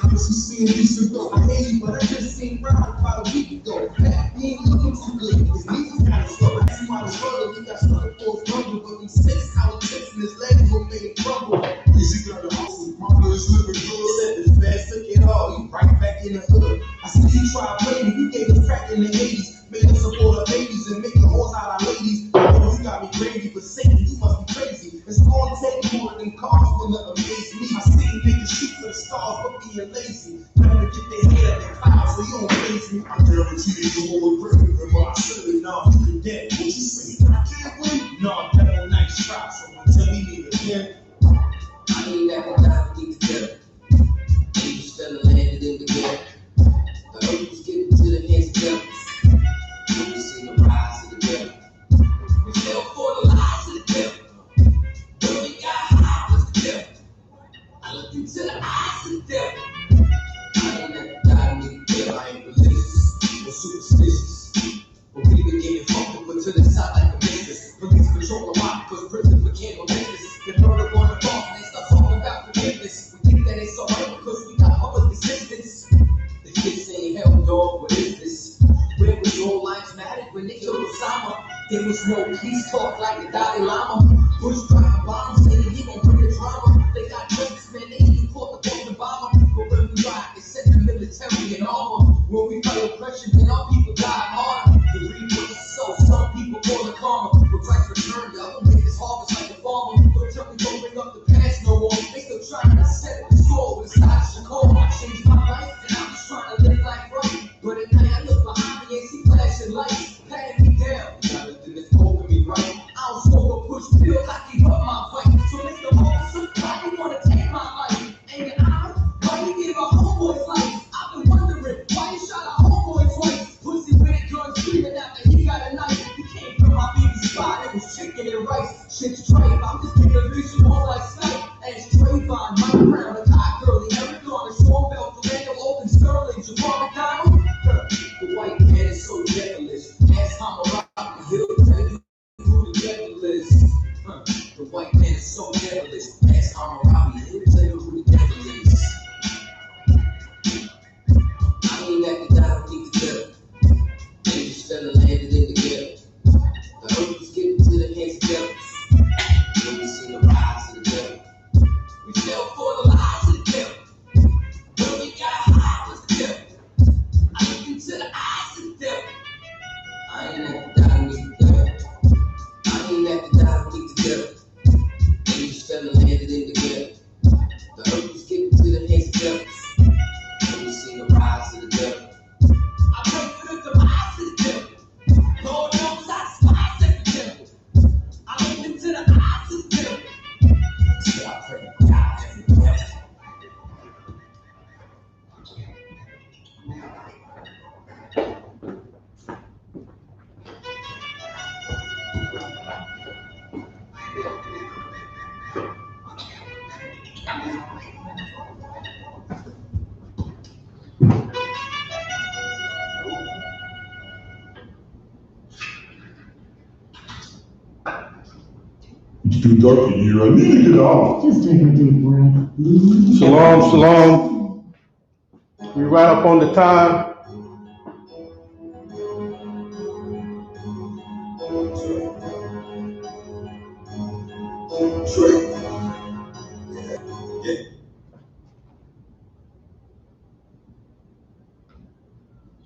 You see me used to I hate you, but I just seen round about a week ago. He ain't looking too good. His knees is kind of slow. That's why the brother he got stuck for his rumble. But these 6 out tips in his legs will make it crumble. Cause he got the hustle, mama is living good. Said this bad took it all, you right back in the hood. I see you try playing, you gave us crack in the 80s. Made us support our babies and make the horse out our ladies. Oh, you got me crazy for Satan, you must be crazy. It's gonna take more than cars when to amaze me. I see niggas shoot for the stars for being lazy. Never get their head up in clouds so you don't face me. I guarantee you won't regret it. Remember I said it, now you can get what you say. I can't win. No, that ain't nice try, so tell me nigga again. I ain't never got to get together. And you still landed in the gap. The earth was given to the hands of devils. When we see the rise of the devil. We fell for the lies of the devil. When we got high was the devil. I looked into the eyes of the devil. I ain't never died in the devil. I ain't religious or superstitious. But we been getting fucked up to the side like a business. Police control the mob because prison became a business. The murder on the cross and they start talking about forgiveness. We think that it's alright because we got public assistance. The kids saying, hell dog, what is this? Where was all lives mattered when they killed Osama? There was no peace talk like the Dalai Lama. Bush dropping bombs, saying he gon' bring the drama. They got jokes, man, they even caught the Boston bomber. But when we ride, they set the military in armor. When we fight oppression, then our people die hard. The reaper is so, some people call it karma. But Christ returned, y'all don't make this harvest like a farmer. Don't tell me don't bring up the past no more. They still trying to set the score with a Scottish Shakur. I changed my life, and I'm just trying to live life right. But at night I look behind me and see flashing lights, patting me down. Got nothing that's holding me right. I don't smoke or push pills, I keep up my fight. So Mr. Officer, why you wanna take my life? Ain't it honor? Why you give our homeboys life? I've been wondering why you shot our homeboy twice. Pussy with a gun screaming after he got a knife. He came from my baby spot, it was chicken and rice. Shit's tripe, I'm just giving a visual like Skype. As Trayvon, Mike Brown, the hot girlie, Eric Garner, Sean Bell, Philando, Open, Sterling, Javon McDonald. The white man is so devilish. Ask Hammurabi, he'll tell you who the devil is. The white man is so devilish. Ask Hammurabi, he'll tell you who the devil is. I ain't at the die to keep the devil. Angels fell and landed in the ghetto. The earth was given to the hands of devils. When we see the rise of the devil, we fell for the lies of the devil. When we got high was the devil. I looked into the eyes of the devil. I ain't at the die to meet the devil. I ain't at the die to meet the devil. Angels fell and landed in the ghetto. The earth was given to the hands of devils. When we see the rise of the devil, I pray for the demise of the devil. Lord knows I despise every devil. I looked into the eyes of the devil. So I pray to God every devil. It's too dark in here. I need to get out. Just take a deep breath. Shalom, shalom. We right up on the time.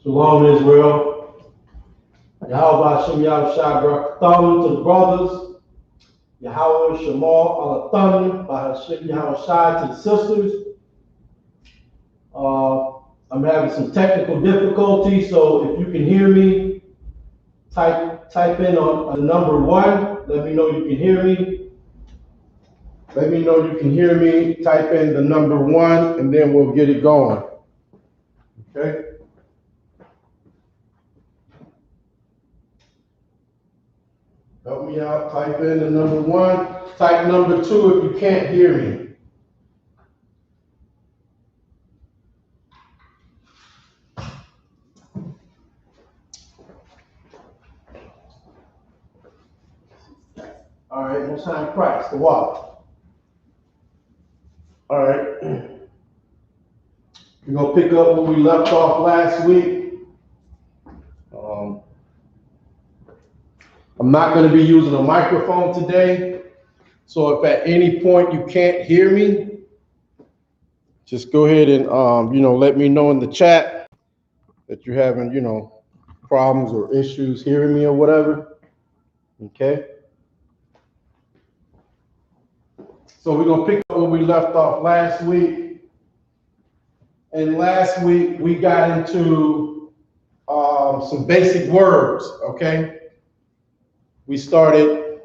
Shalom, Israel. Yahweh Hashem Yahushua Barakatah to the brothers. Yahweh Shemal Alathani by Hashem Yahushua to the sisters. I'm having some technical difficulties, so if you can hear me, type in on the number 1. Let me know you can hear me. Let me know you can hear me. Type in the number 1, and then we'll get it going. Okay? Help me out. Type in the number 1. Type number 2 if you can't hear me. All right, Most High Christ, the water. All right. We're gonna pick up where we left off last week. I'm not gonna be using a microphone today. So if at any point you can't hear me, just go ahead and, let me know in the chat that you're having, problems or issues hearing me or whatever, okay? So we're gonna pick up where we left off last week. And last week we got into some basic words, okay? We started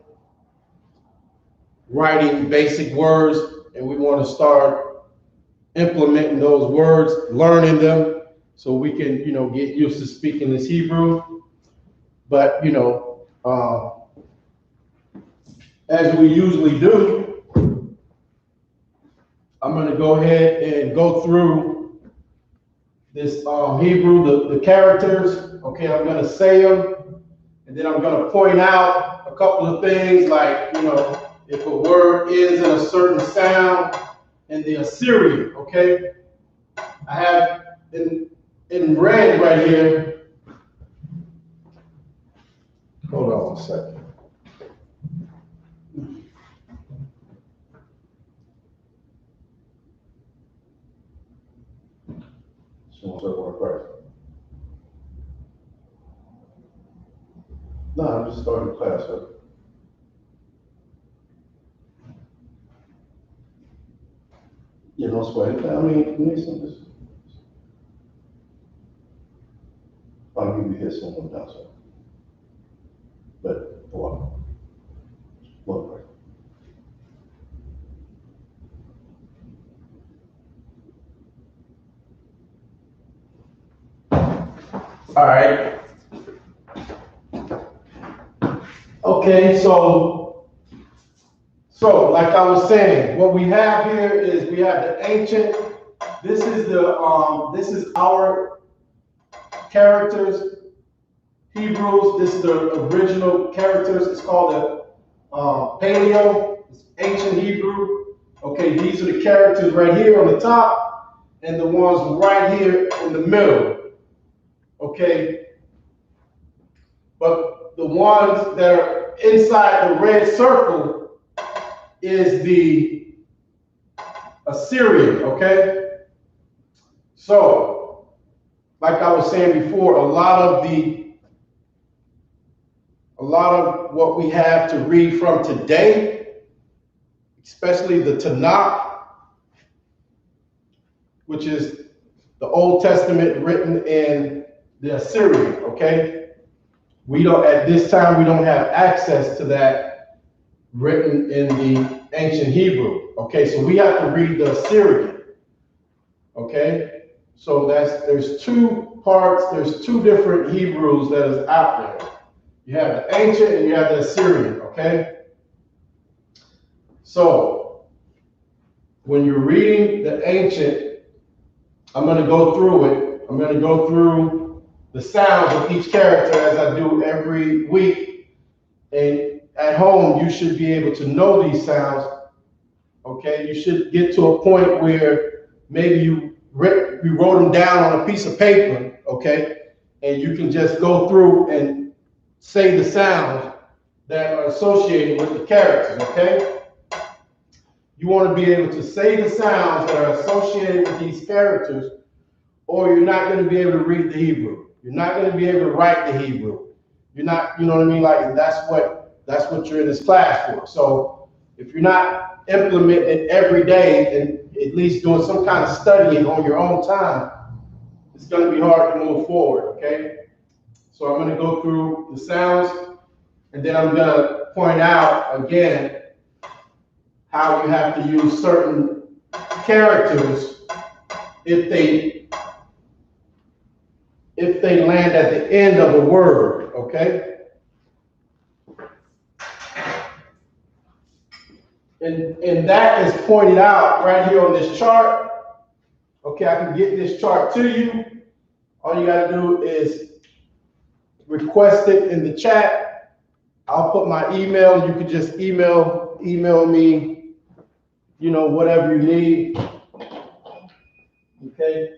writing basic words and we wanna start implementing those words, learning them, so we can, get used to speaking this Hebrew. But, as we usually do, I'm going to go ahead and go through this Hebrew, the characters. Okay, I'm going to say them, and then I'm going to point out a couple of things like, if a word ends in a certain sound in the Assyrian, okay? I have in red right here. Hold on a second. No, I'm just starting class, right? No sweat. I mean, this. I'll give you his one down, sir. But, what? Right. All right. Okay, so like I was saying, what we have here is we have the ancient. This is our characters, Hebrews. This is the original characters. It's called the Paleo, it's ancient Hebrew. Okay, these are the characters right here on the top, and the ones right here in the middle. Okay, but the ones that are inside the red circle is the Assyrian, okay? So, like I was saying before, a lot of what we have to read from today, especially the Tanakh, which is the Old Testament written in the Assyrian, okay? At this time, we don't have access to that written in the ancient Hebrew, okay? So we have to read the Assyrian, okay? So there's two parts, there's two different Hebrews that is out there. You have the ancient and you have the Assyrian, okay? So when you're reading the ancient, I'm going to go through it. I'm going to go through the sounds of each character as I do every week. And at home, you should be able to know these sounds, okay? You should get to a point where maybe you wrote them down on a piece of paper, okay? And you can just go through and say the sounds that are associated with the characters, okay? You want to be able to say the sounds that are associated with these characters, or you're not going to be able to read the Hebrew. You're not going to be able to write the Hebrew. You're not, you know what I mean? Like that's what you're in this class for. So if you're not implementing it every day and at least doing some kind of studying on your own time, it's going to be hard to move forward, okay? So I'm going to go through the sounds, and then I'm going to point out again how you have to use certain characters if they land at the end of a word, okay? And that is pointed out right here on this chart. Okay, I can get this chart to you. All you gotta do is request it in the chat. I'll put my email. You can just email me, whatever you need. Okay,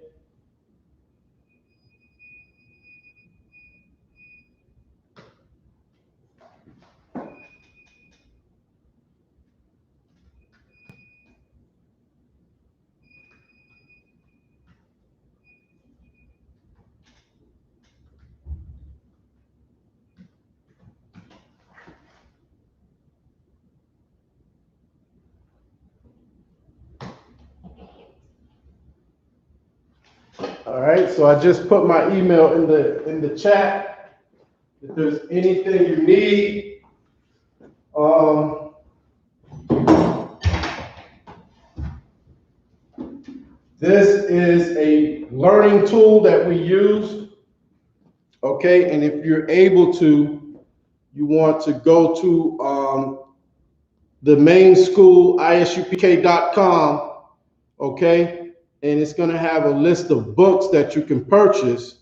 All right, so I just put my email in the chat. If there's anything you need, this is a learning tool that we use. Okay, and if you're able to, you want to go to the main school, ISUPK.com, okay, and it's going to have a list of books that you can purchase.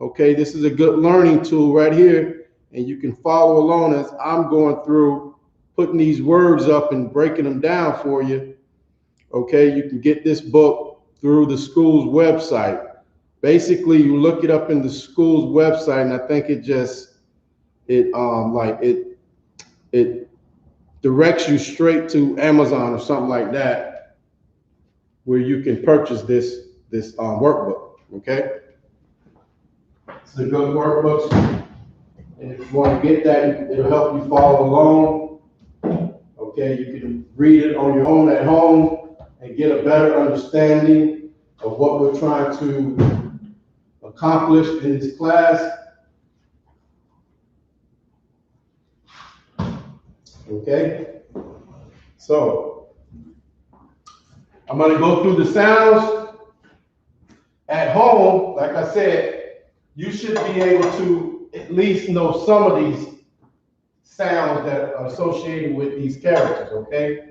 Okay, this is a good learning tool right here, and you can follow along as I'm going through putting these words up and breaking them down for you. Okay, you can get this book through the school's website. Basically, you look it up in the school's website, and I think it directs you straight to Amazon or something like that, where you can purchase this workbook. Okay, it's a good workbook, and if you want to get that, it'll help you follow along. Okay, you can read it on your own at home and get a better understanding of what we're trying to accomplish in this class. Okay, so I'm going to go through the sounds. At home, like I said, you should be able to at least know some of these sounds that are associated with these characters, okay?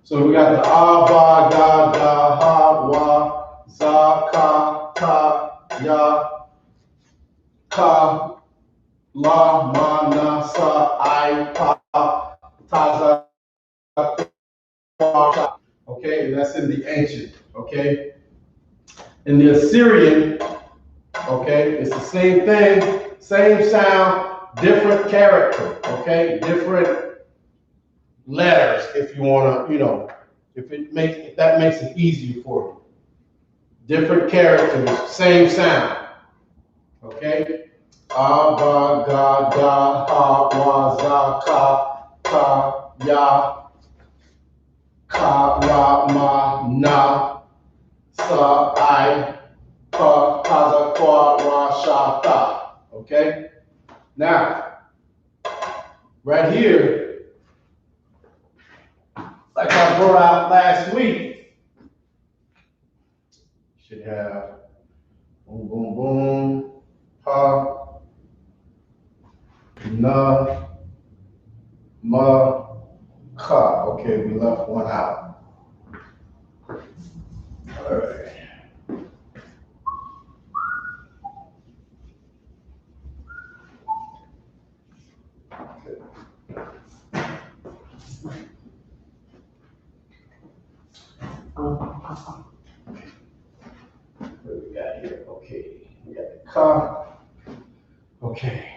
So we got the ah, ba, ga, da, ha, wa, za, ka, ya, ka, la, ma, na, sa, I, pa, ta, za, kwa, sha. Okay, and that's in the ancient, okay? In the Assyrian, okay, it's the same thing, same sound, different character, okay, different letters, if you want to, if that makes it easier for you. Different characters, same sound, okay. Ah, ba, ga, da, ha, wa, za, ka, ya, ka, la, ma, na, sa, I, pa, ta, za, kwa, ra, sha, ta. Okay? Now, right here, like I brought out last week, should have boom, boom, boom, pa, na, ma, ka. Okay, we left one out. All right. What do we got here? Okay, we got the ka. Okay.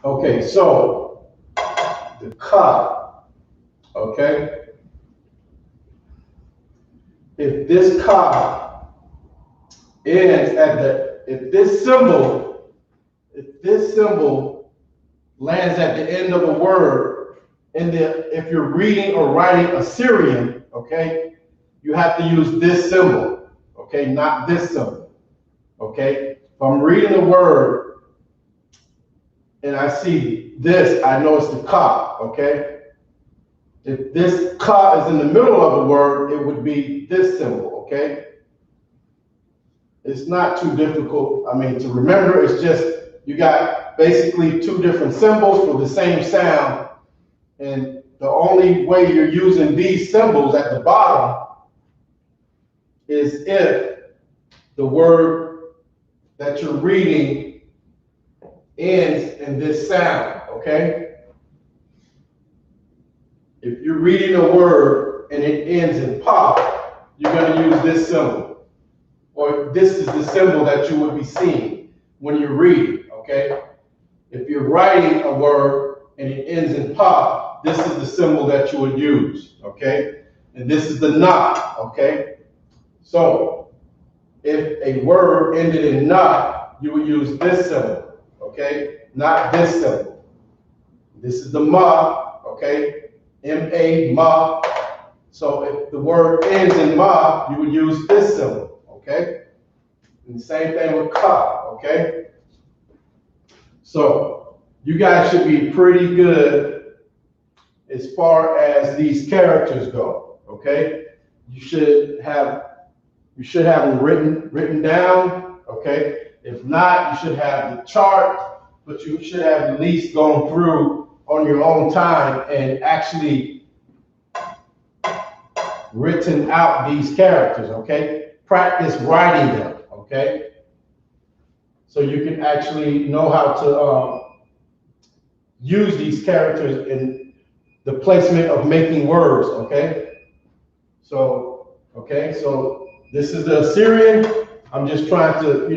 Okay, so the ka, okay? If this ka ends if this symbol lands at the end of a word, if you're reading or writing Assyrian, okay, you have to use this symbol, okay, not this symbol, okay? If I'm reading a word and I see this, I know it's the ka, okay? If this ka is in the middle of the word, it would be this symbol, okay? It's not too difficult, to remember. It's just, you got basically two different symbols for the same sound. And the only way you're using these symbols at the bottom is if the word that you're reading ends in this sound, okay? If you're reading a word and it ends in pa, you're going to use this symbol. Or this is the symbol that you would be seeing when you're reading, okay? If you're writing a word and it ends in pa, this is the symbol that you would use, okay? And this is the na, okay? So if a word ended in na, you would use this symbol, okay? Not this symbol. This is the ma, okay? M-A, ma. So if the word ends in ma, you would use this symbol, okay? And the same thing with ka, okay? So you guys should be pretty good as far as these characters go, okay? You should have them written down, okay? If not, you should have the chart, but you should have at least gone through on your own time and actually written out these characters, okay? Practice writing them, okay? So you can actually know how to use these characters in the placement of making words, okay? So this is the Assyrian. I'm just trying to,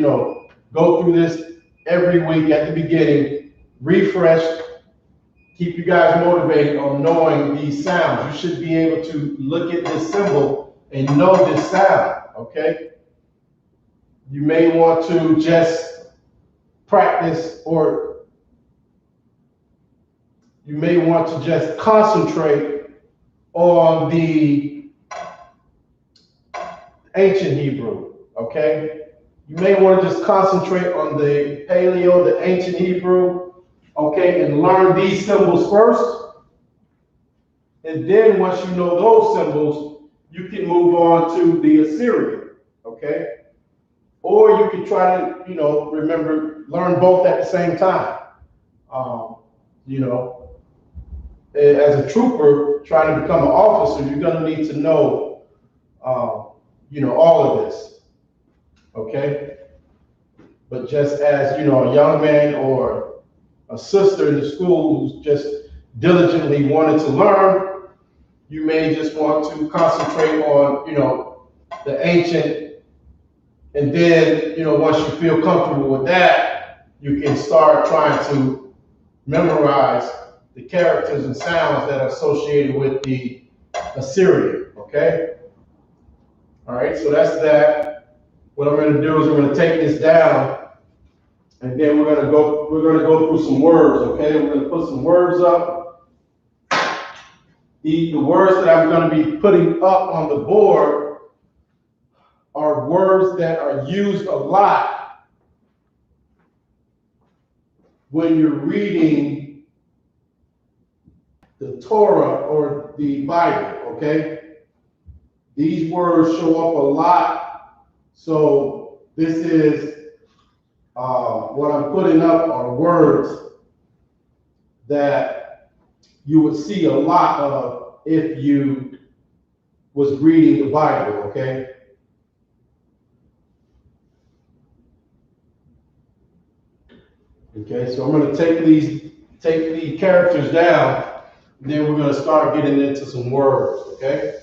go through this every week at the beginning, refresh, keep you guys motivated on knowing these sounds. You should be able to look at this symbol and know this sound, okay? You may want to just practice, or you may want to just concentrate on the ancient Hebrew, okay? You may want to just concentrate on the Paleo, the ancient Hebrew, okay, and learn these symbols first. And then once you know those symbols, you can move on to the Assyrian, okay? Or you can try to, learn both at the same time. As a trooper trying to become an officer, you're going to need to know, all of this, okay? But just as, a young man or a sister in the school who's just diligently wanted to learn, you may just want to concentrate on, the ancient, and then, once you feel comfortable with that, you can start trying to memorize the characters and sounds that are associated with the Assyrian, okay? All right, so that's that. What I'm going to do is I'm going to take this down, and then we're going to go through some words, okay? We're going to put some words up. The words that I'm going to be putting up on the board are words that are used a lot when you're reading the Torah or the Bible, okay? These words show up a lot. So this is what I'm putting up are words that you would see a lot of if you was reading the Bible, okay? Okay, so I'm going to take the characters down, and then we're going to start getting into some words, okay?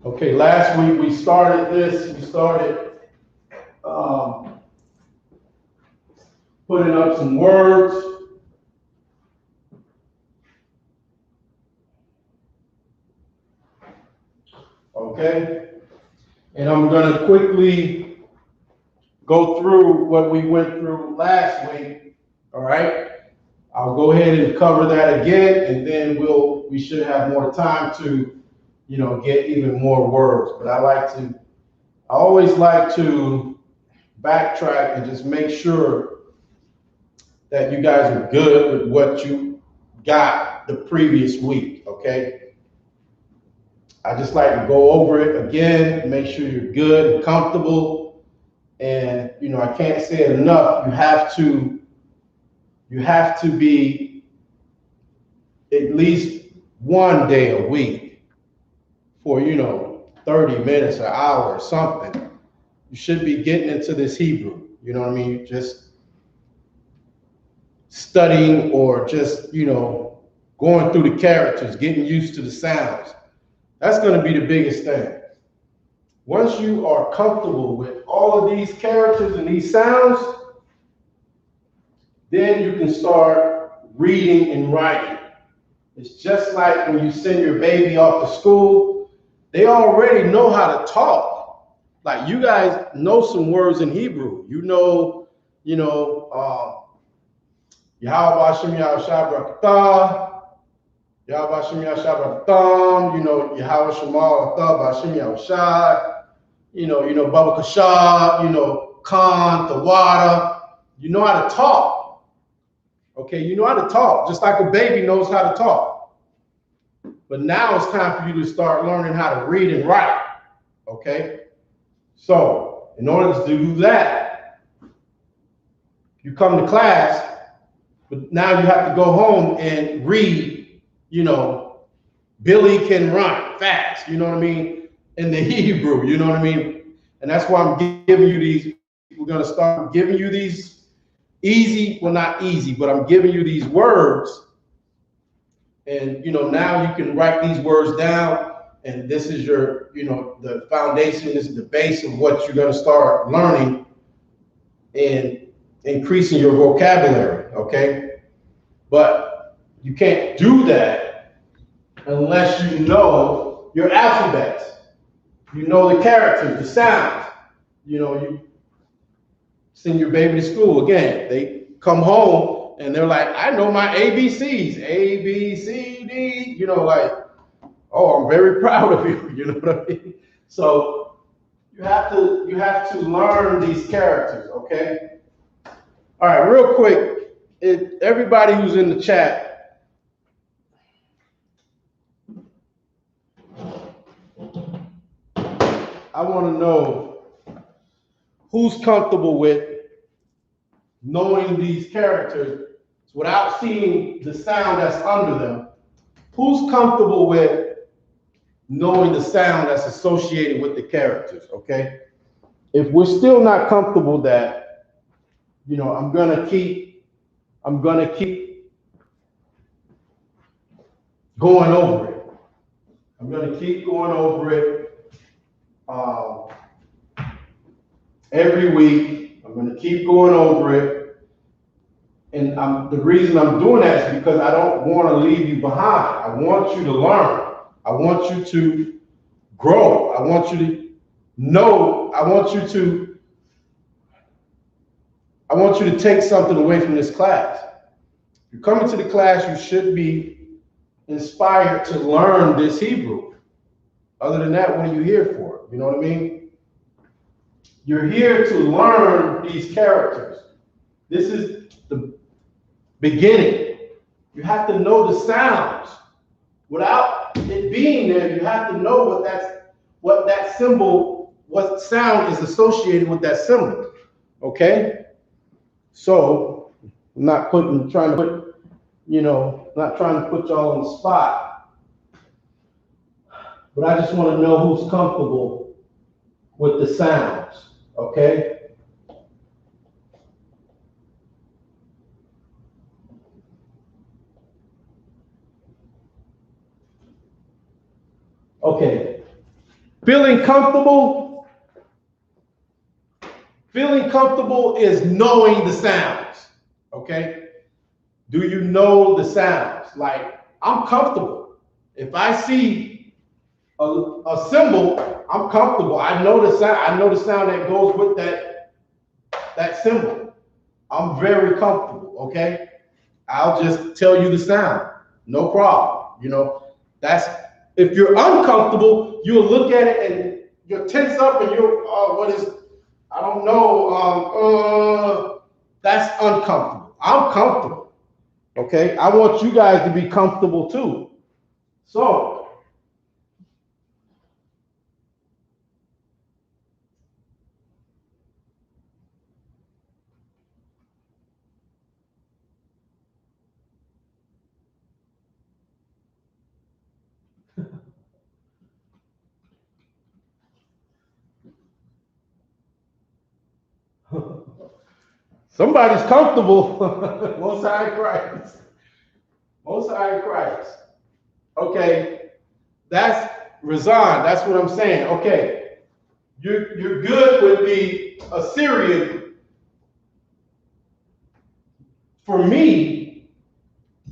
Okay, last week we started putting up some words. Okay, and I'm going to quickly go through what we went through last week All right. I'll go ahead and cover that again, and then we should have more time to, get even more words. But I always like to backtrack and just make sure that you guys are good with what you got the previous week, okay? I just like to go over it again, make sure you're good and comfortable. And, I can't say it enough, you have to be at least one day a week for, 30 minutes, an hour or something. You should be getting into this Hebrew, you know what I mean? Just studying or just, going through the characters, getting used to the sounds. That's going to be the biggest thing. Once you are comfortable with all of these characters and these sounds, then you can start reading and writing. It's just like when you send your baby off to school, they already know how to talk. Like, you guys know some words in Hebrew. Yahweh Hashem Yahushua Barakatah, Yahweh Hashem Yahushua Barakatam, Yahweh Shemal Atah Hashem Yahushua, Baba Kashah, Khan, Tawada. You know how to talk. Okay, you know how to talk, just like a baby knows how to talk. But now it's time for you to start learning how to read and write. Okay? So, in order to do that, you come to class, but now you have to go home and read, Billy can run fast, you know what I mean? In the Hebrew, you know what I mean? And that's why I'm giving you these, we're going to start giving you these easy, well, not easy, but I'm giving you these words. And, now you can write these words down. And this is your, the foundation, this is the base of what you're going to start learning and increasing your vocabulary, okay? But you can't do that unless you know your alphabets. You know the characters, the sounds. You send your baby to school. Again, they come home and they're like, I know my ABCs, A, B, C, D, oh, I'm very proud of you, you know what I mean? So you have to learn these characters, okay? All right, real quick, everybody who's in the chat, I want to know who's comfortable with knowing these characters without seeing the sound that's under them. Who's comfortable with knowing the sound that's associated with the characters, okay? If we're still not comfortable that, I'm gonna keep going over it. I'm gonna keep going over it every week. I'm gonna keep going over it. And the reason I'm doing that is because I don't want to leave you behind. I want you to learn. I want you to grow. I want you to know. I want you to take something away from this class. If you're coming to the class, you should be inspired to learn this Hebrew. Other than that, what are you here for? You know what I mean? You're here to learn these characters. This is the beginning. You have to know the sounds. Without it being there, you have to know what that symbol, what sound is associated with that symbol. Okay? So, I'm not trying to put y'all on the spot. But I just want to know who's comfortable with the sounds. Okay? Okay. Feeling comfortable is knowing the sounds. Okay? Do you know the sounds? Like, I'm comfortable. If I see a symbol, I'm comfortable. I know the sound. I know the sound that goes with that symbol. I'm very comfortable, okay? I'll just tell you the sound, no problem. You know, that's, if you're uncomfortable, you'll look at it and you'll tense up and you'll, what is, I don't know, that's uncomfortable. I'm comfortable, okay? I want you guys to be comfortable too. So, somebody's comfortable. Most High Christ. Most High Christ. Okay, that's Razan. That's what I'm saying. Okay, you're good with the Assyrian. For me,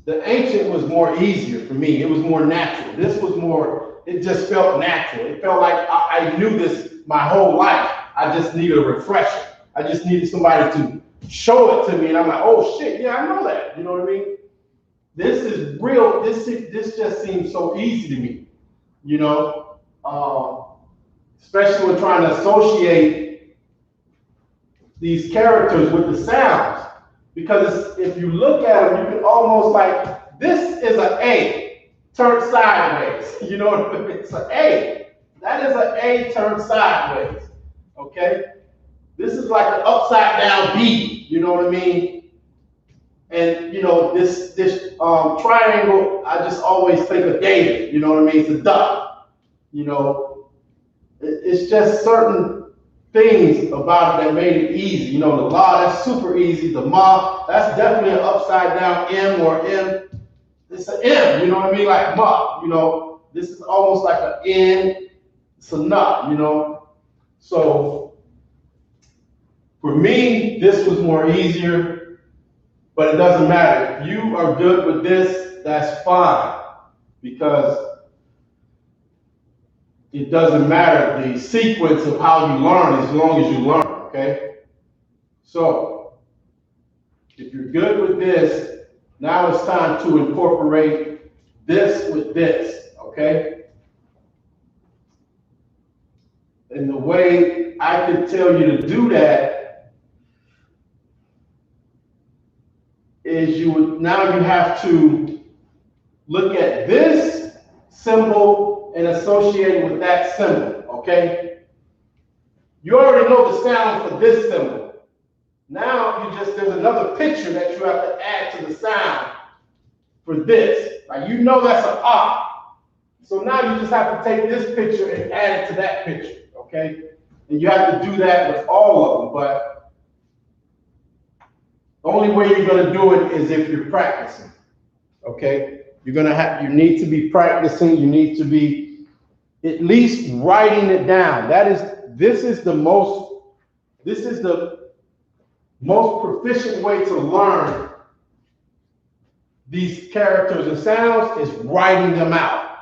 the ancient was more easier for me. It was more natural. This was more, it just felt natural. It felt like I knew this my whole life. I just needed a refresher. I just needed somebody to show it to me. And I'm like, oh shit, yeah, I know that. You know what I mean? This is real. This just seems so easy to me. You know, especially when trying to associate these characters with the sounds. Because if you look at them, you can almost like, this is an A turned sideways. You know what I mean? It's an A. That is an A turned sideways. Okay? This is like an upside down B. You know what I mean? And you know, this triangle, I just always think of David. You know what I mean? It's a duck. You know, it's just certain things about it that made it easy. You know, the law, that's super easy. The ma, that's definitely an upside down M or M. It's an M, you know what I mean? Like ma, you know, this is almost like an N. It's a nut, you know. So for me, this was more easier, but it doesn't matter. If you are good with this, that's fine, because it doesn't matter the sequence of how you learn as long as you learn, okay? So, if you're good with this, now it's time to incorporate this with this, okay? And the way I could tell you to do that is now you have to look at this symbol and associate it with that symbol, okay? You already know the sound for this symbol. Now there's another picture that you have to add to the sound for this. Like, you know that's an ah. So now you just have to take this picture and add it to that picture, okay? And you have to do that with all of them, but the only way you're gonna do it is if you're practicing, okay? You need to be practicing, you need to be at least writing it down. This is the most proficient way to learn these characters and sounds is writing them out.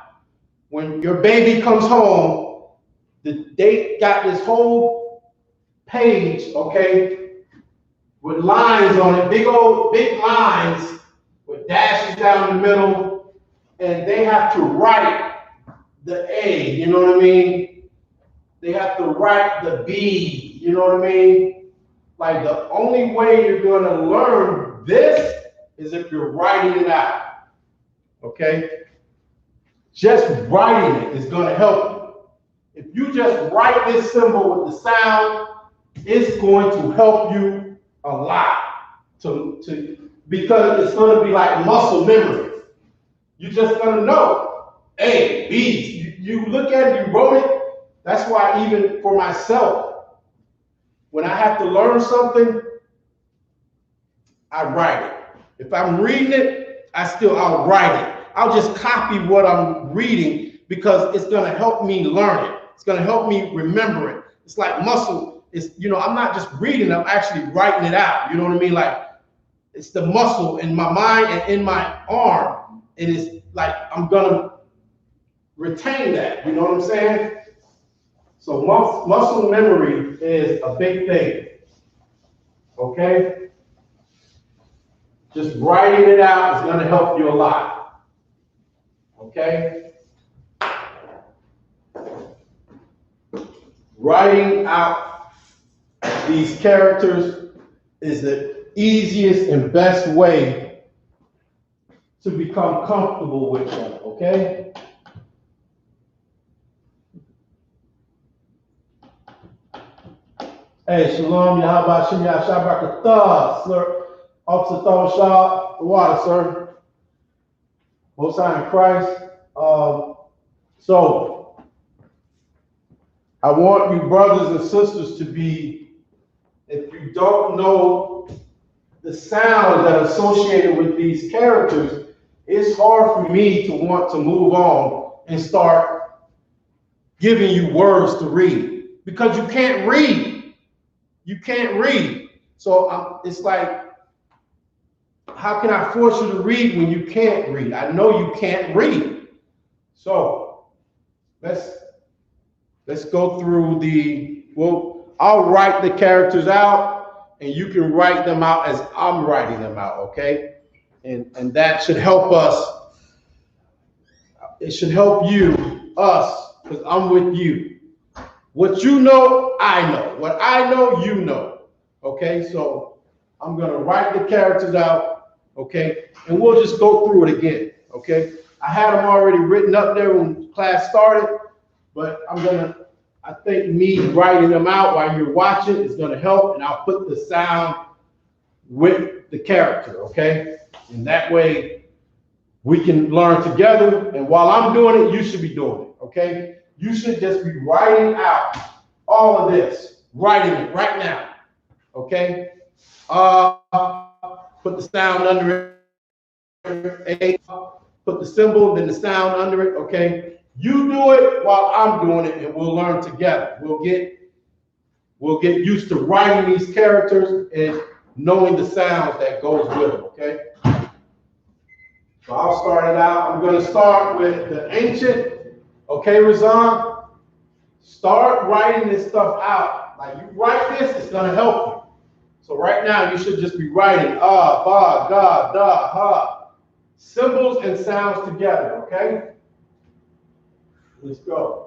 When your baby comes home, they got this whole page, okay, with lines on it, big lines with dashes down the middle, and they have to write the A, you know what I mean? They have to write the B, you know what I mean? Like, the only way you're gonna learn this is if you're writing it out, okay? Just writing it is gonna help you. If you just write this symbol with the sound, it's going to help you a lot because it's gonna be like muscle memory. You're just gonna know A, B. You look at it, you wrote it. That's why even for myself, when I have to learn something, I write it. If I'm reading it, I'll write it. I'll just copy what I'm reading because it's gonna help me learn it. It's gonna help me remember it. It's like muscle. I'm not just reading, I'm actually writing it out. You know what I mean? Like, it's the muscle in my mind and in my arm. And it's like, I'm gonna retain that. You know what I'm saying? So muscle memory is a big thing. Okay? Just writing it out is going to help you a lot. Okay? Writing out these characters is the easiest and best way to become comfortable with them. Okay? Hey, Shalom, Yahweh Shem Yahshabrakatah, sir. Officer Thor Shah, the water, sir. Most High in Christ. So, I want you brothers and sisters to be, if you don't know the sounds that are associated with these characters, it's hard for me to want to move on and start giving you words to read because you can't read. You can't read. So it's like, how can I force you to read when you can't read? I know you can't read. So let's go through I'll write the characters out and you can write them out as I'm writing them out, okay? And that should help us. It should help us, because I'm with you. What you know, I know. What I know, you know. Okay, so I'm gonna write the characters out, okay? And we'll just go through it again, okay? I had them already written up there when class started, but I think me writing them out while you're watching is gonna help, and I'll put the sound with the character, okay? And that way we can learn together, and while I'm doing it, you should be doing it, okay? You should just be writing out all of this, writing it right now, okay? Put the sound under it, put the symbol, then the sound under it, okay? You do it while I'm doing it, and we'll learn together. We'll get used to writing these characters and knowing the sounds that goes with them, okay? So I'll start it out. I'm going to start with the ancient, okay, Razan? Start writing this stuff out. Like you write this, it's going to help you. So right now, you should just be writing ba, ga, da, ha. Symbols and sounds together, okay? Let's go.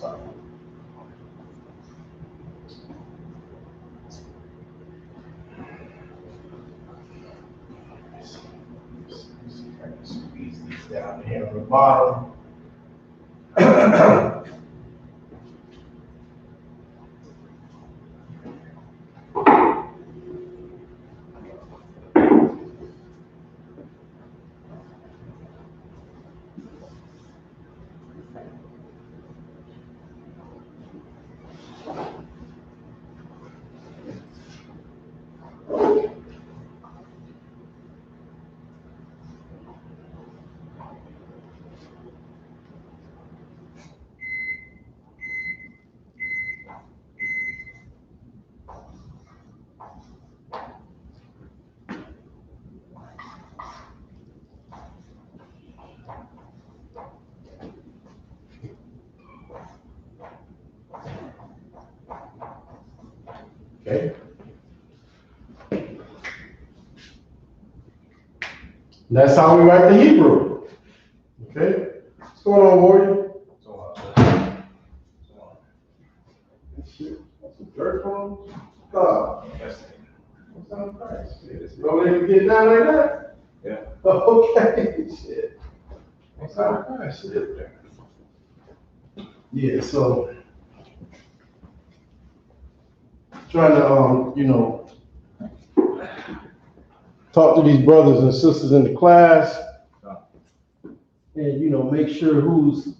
Squeeze these down here on the bottom. Okay. That's how we write the Hebrew. Okay. What's going on, warrior? Shit. That's some dirt from God. What's on Christ? You know they can get down like that? Yeah. Okay. Shit. What's on Christ? Shit. Yeah, so trying to you know, talk to these brothers and sisters in the class and, you know, make sure who's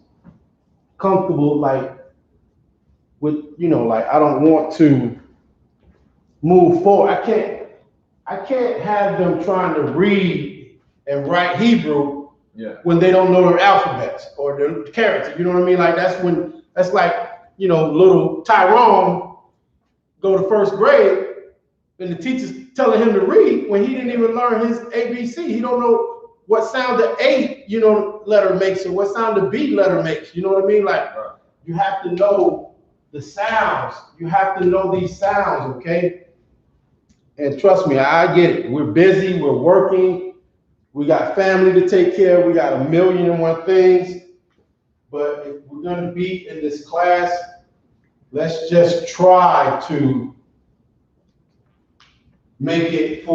comfortable, like, with, you know, like, I don't want to move forward. I can't have them trying to read and write Hebrew when they don't know their alphabets or their character, you know what I mean? Like, that's like, you know, little Tyrone go to first grade and the teacher's telling him to read when he didn't even learn his ABC. He don't know what sound the A, you know, letter makes or what sound the B letter makes. You know what I mean? Like, you have to know the sounds. You have to know these sounds, okay? And trust me, I get it. We're busy, we're working, we got family to take care of, we got 1,000,001 things. But if we're gonna be in this class, let's just try to make it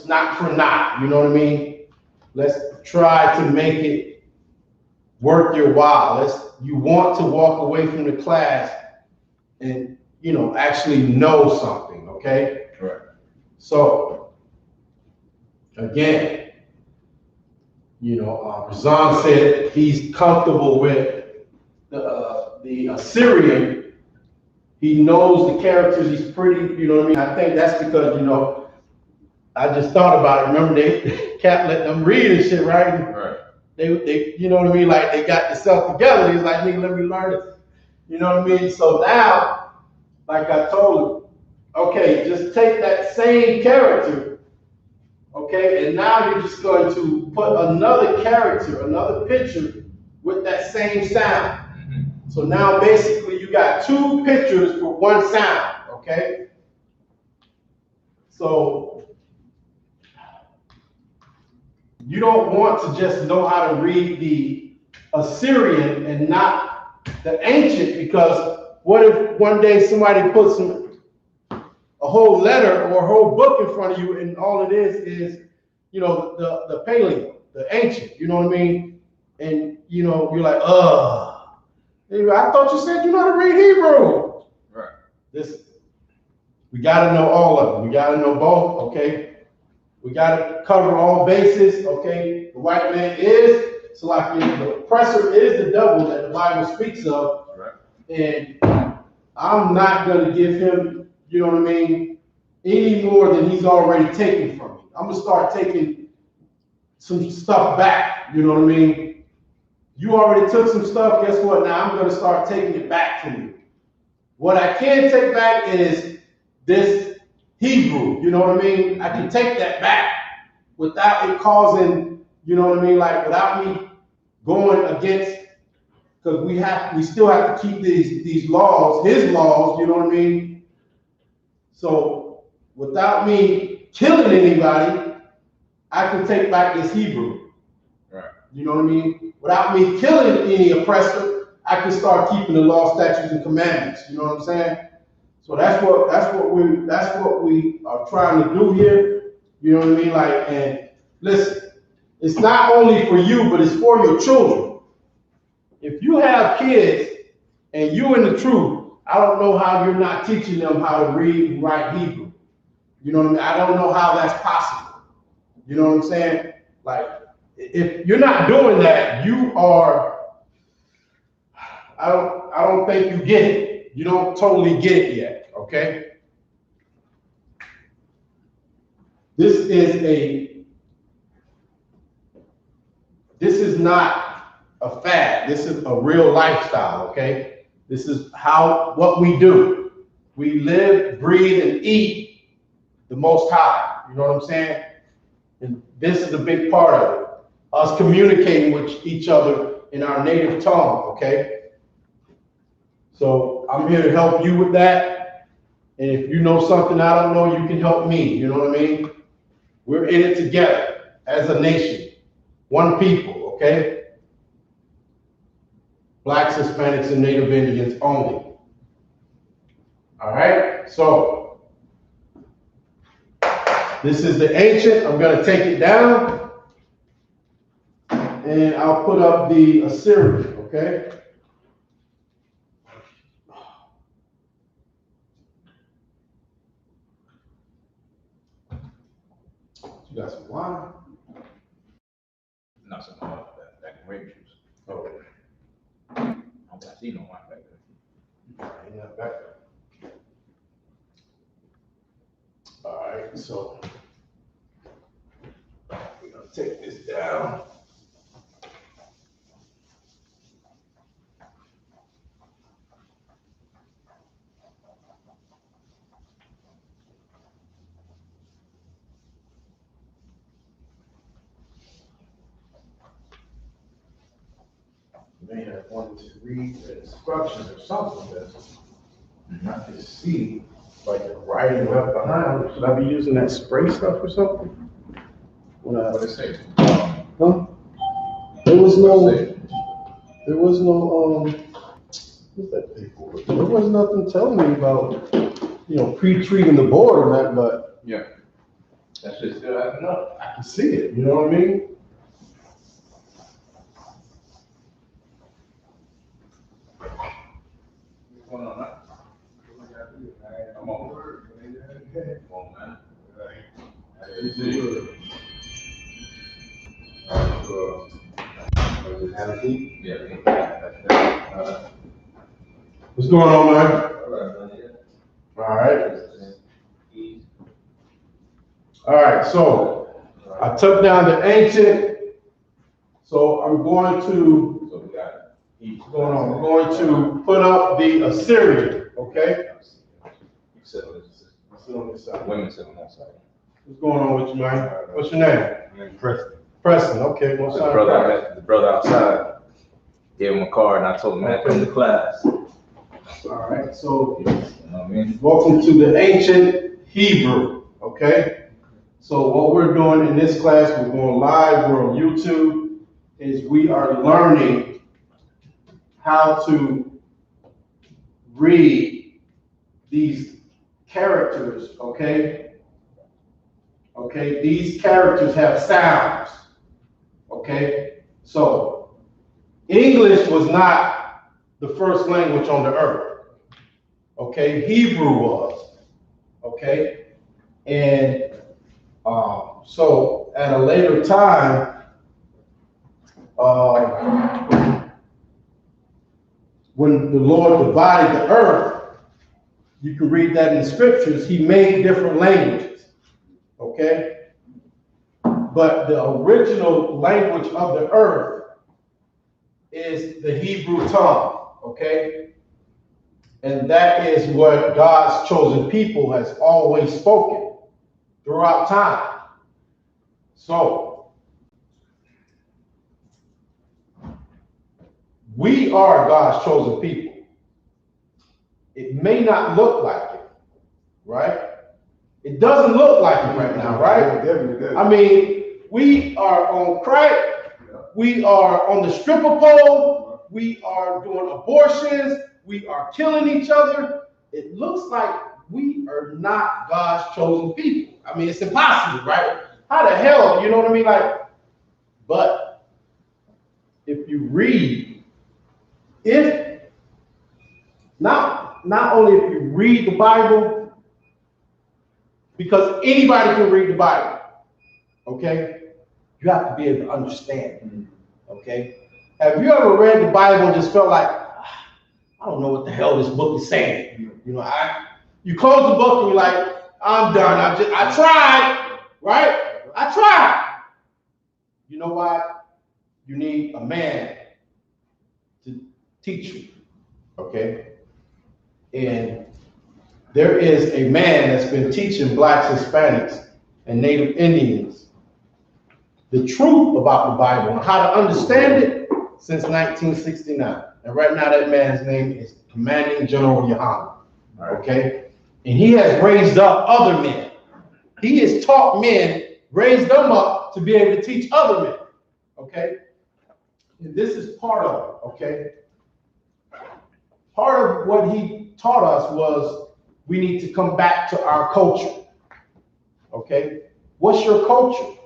not for naught, you know what I mean? Let's try to make it worth your while. You want to walk away from the class and, you know, actually know something, okay? Right. So, again, you know, Razan said he's comfortable with the Assyrian. He knows the characters, he's pretty, you know what I mean? I think that's because, you know, I just thought about it. Remember, they can't let them read and shit, right? Right. They, you know what I mean? Like, they got themselves together. He's like, nigga, let me learn it. You know what I mean? So now, like I told him, okay, just take that same character, okay, and now you're just going to put another character, another picture with that same sound. So now basically you got two pictures for one sound, okay? So you don't want to just know how to read the Assyrian and not the ancient, because what if one day somebody puts a whole letter or a whole book in front of you and all it is, you know, the paleo, the ancient, you know what I mean? And, you know, you're like, I thought you said you know how to read Hebrew. Right. Listen, we got to know all of them. We got to know both, okay? We got to cover all bases, okay? The white man is, so like the oppressor is the devil that the Bible speaks of. Right. And I'm not going to give him, you know what I mean, any more than he's already taken from me. I'm going to start taking some stuff back, you know what I mean? You already took some stuff, guess what? Now I'm going to start taking it back from you. What I can take back is this Hebrew, you know what I mean? I can take that back without it causing, you know what I mean? Like, without me going against, because we still have to keep these laws, his laws, you know what I mean? So without me killing anybody, I can take back this Hebrew. Right. You know what I mean? Without me killing any oppressor, I can start keeping the law, statutes, and commandments. You know what I'm saying? So that's what we are trying to do here. You know what I mean? Like, and listen, it's not only for you, but it's for your children. If you have kids and you in the truth, I don't know how you're not teaching them how to read and write Hebrew. You know what I mean? I don't know how that's possible. You know what I'm saying? Like, if you're not doing that, you are, I don't think you get it. You don't totally get it yet, okay? This is not a fad. This is a real lifestyle, okay? This is what we do. We live, breathe, and eat the Most High. You know what I'm saying? And this is a big part of it. Us communicating with each other in our native tongue, okay? So I'm here to help you with that. And if you know something I don't know, you can help me. You know what I mean? We're in it together as a nation. One people, okay? Blacks, Hispanics, and Native Indians only. All right, so this is the ancient. I'm going to take it down, and I'll put up the Assyrian, okay? You got some wine? Not some that grape juice. Oh, I don't see no wine back there. yeah, back there. All right, so we're gonna take this down. May have wanted to read the instructions or something that's not to see, like the writing left behind. Should I be using that spray stuff or something? What it say? Huh? There was no, what's that paperwork? There was nothing telling me about, pre-treating the board or that, but Yeah. That's just still adding up. I can see it, you know what I mean? What's going on now? I'm on word. Come on, man. Yeah. What's going on, man? All right. All right, so I took down the ancient. So I'm going to, So we got what's going on? We're going to put up the Assyrian, okay? You sit on this. Sit on this side. Women sit on that side. What's going on with you, man? What's your name? My name's Preston. Preston, okay. What The side? brother outside gave him a card and I told him, man, come to class. All right, so You know what I mean? welcome to the ancient Hebrew, okay? So what we're doing in this class, we're going live, we're on YouTube, is we are learning how to read these characters, okay? Okay, these characters have sounds, okay? So English was not the first language on the earth, okay? Hebrew was, okay? And so at a later time, when the Lord divided the earth, you can read that in the scriptures, he made different languages, okay? But the original language of the earth is the Hebrew tongue, okay? And that is what God's chosen people has always spoken throughout time. So, we are God's chosen people. It may not look like it, right? It doesn't look like it right now, right? I mean, we are on crack. We are on the stripper pole. we are doing abortions, we are killing each other. It looks like we are not God's chosen people. I mean, it's impossible, right? How the hell, you know what I mean? Like, but if you read, if not only if you read the Bible, because anybody can read the Bible, okay? You have to be able to understand it, okay? Have you ever read the Bible and just felt like, I don't know what the hell this book is saying? You know, you close the book and you're like, I'm done. I tried, right? I tried. You know why? You need a man to teach you, okay? And there is a man that's been teaching blacks, Hispanics, and Native Indians the truth about the Bible and how to understand it since 1969. And right now that man's name is Commanding General Yahanna, okay? And he has raised up other men. He has taught men, raised them up to be able to teach other men, okay? And this is part of it, okay? Part of what he taught us was we need to come back to our culture, okay? What's your culture?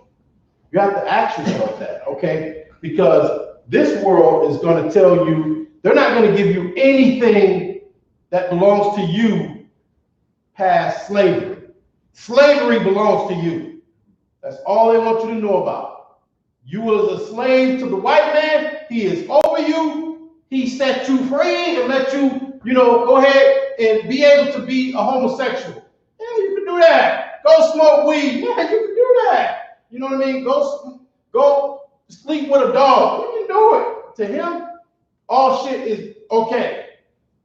You have to ask yourself that, okay? Because this world is going to tell you, they're not going to give you anything that belongs to you past slavery. Slavery belongs to you. That's all they want you to know about. You was a slave to the white man. He is over you. He set you free and let you, go ahead and be able to be a homosexual. Yeah, you can do that. Go smoke weed. Yeah, you can do that. You know what I mean? Go sleep with a dog. You can do it. To him, all shit is okay.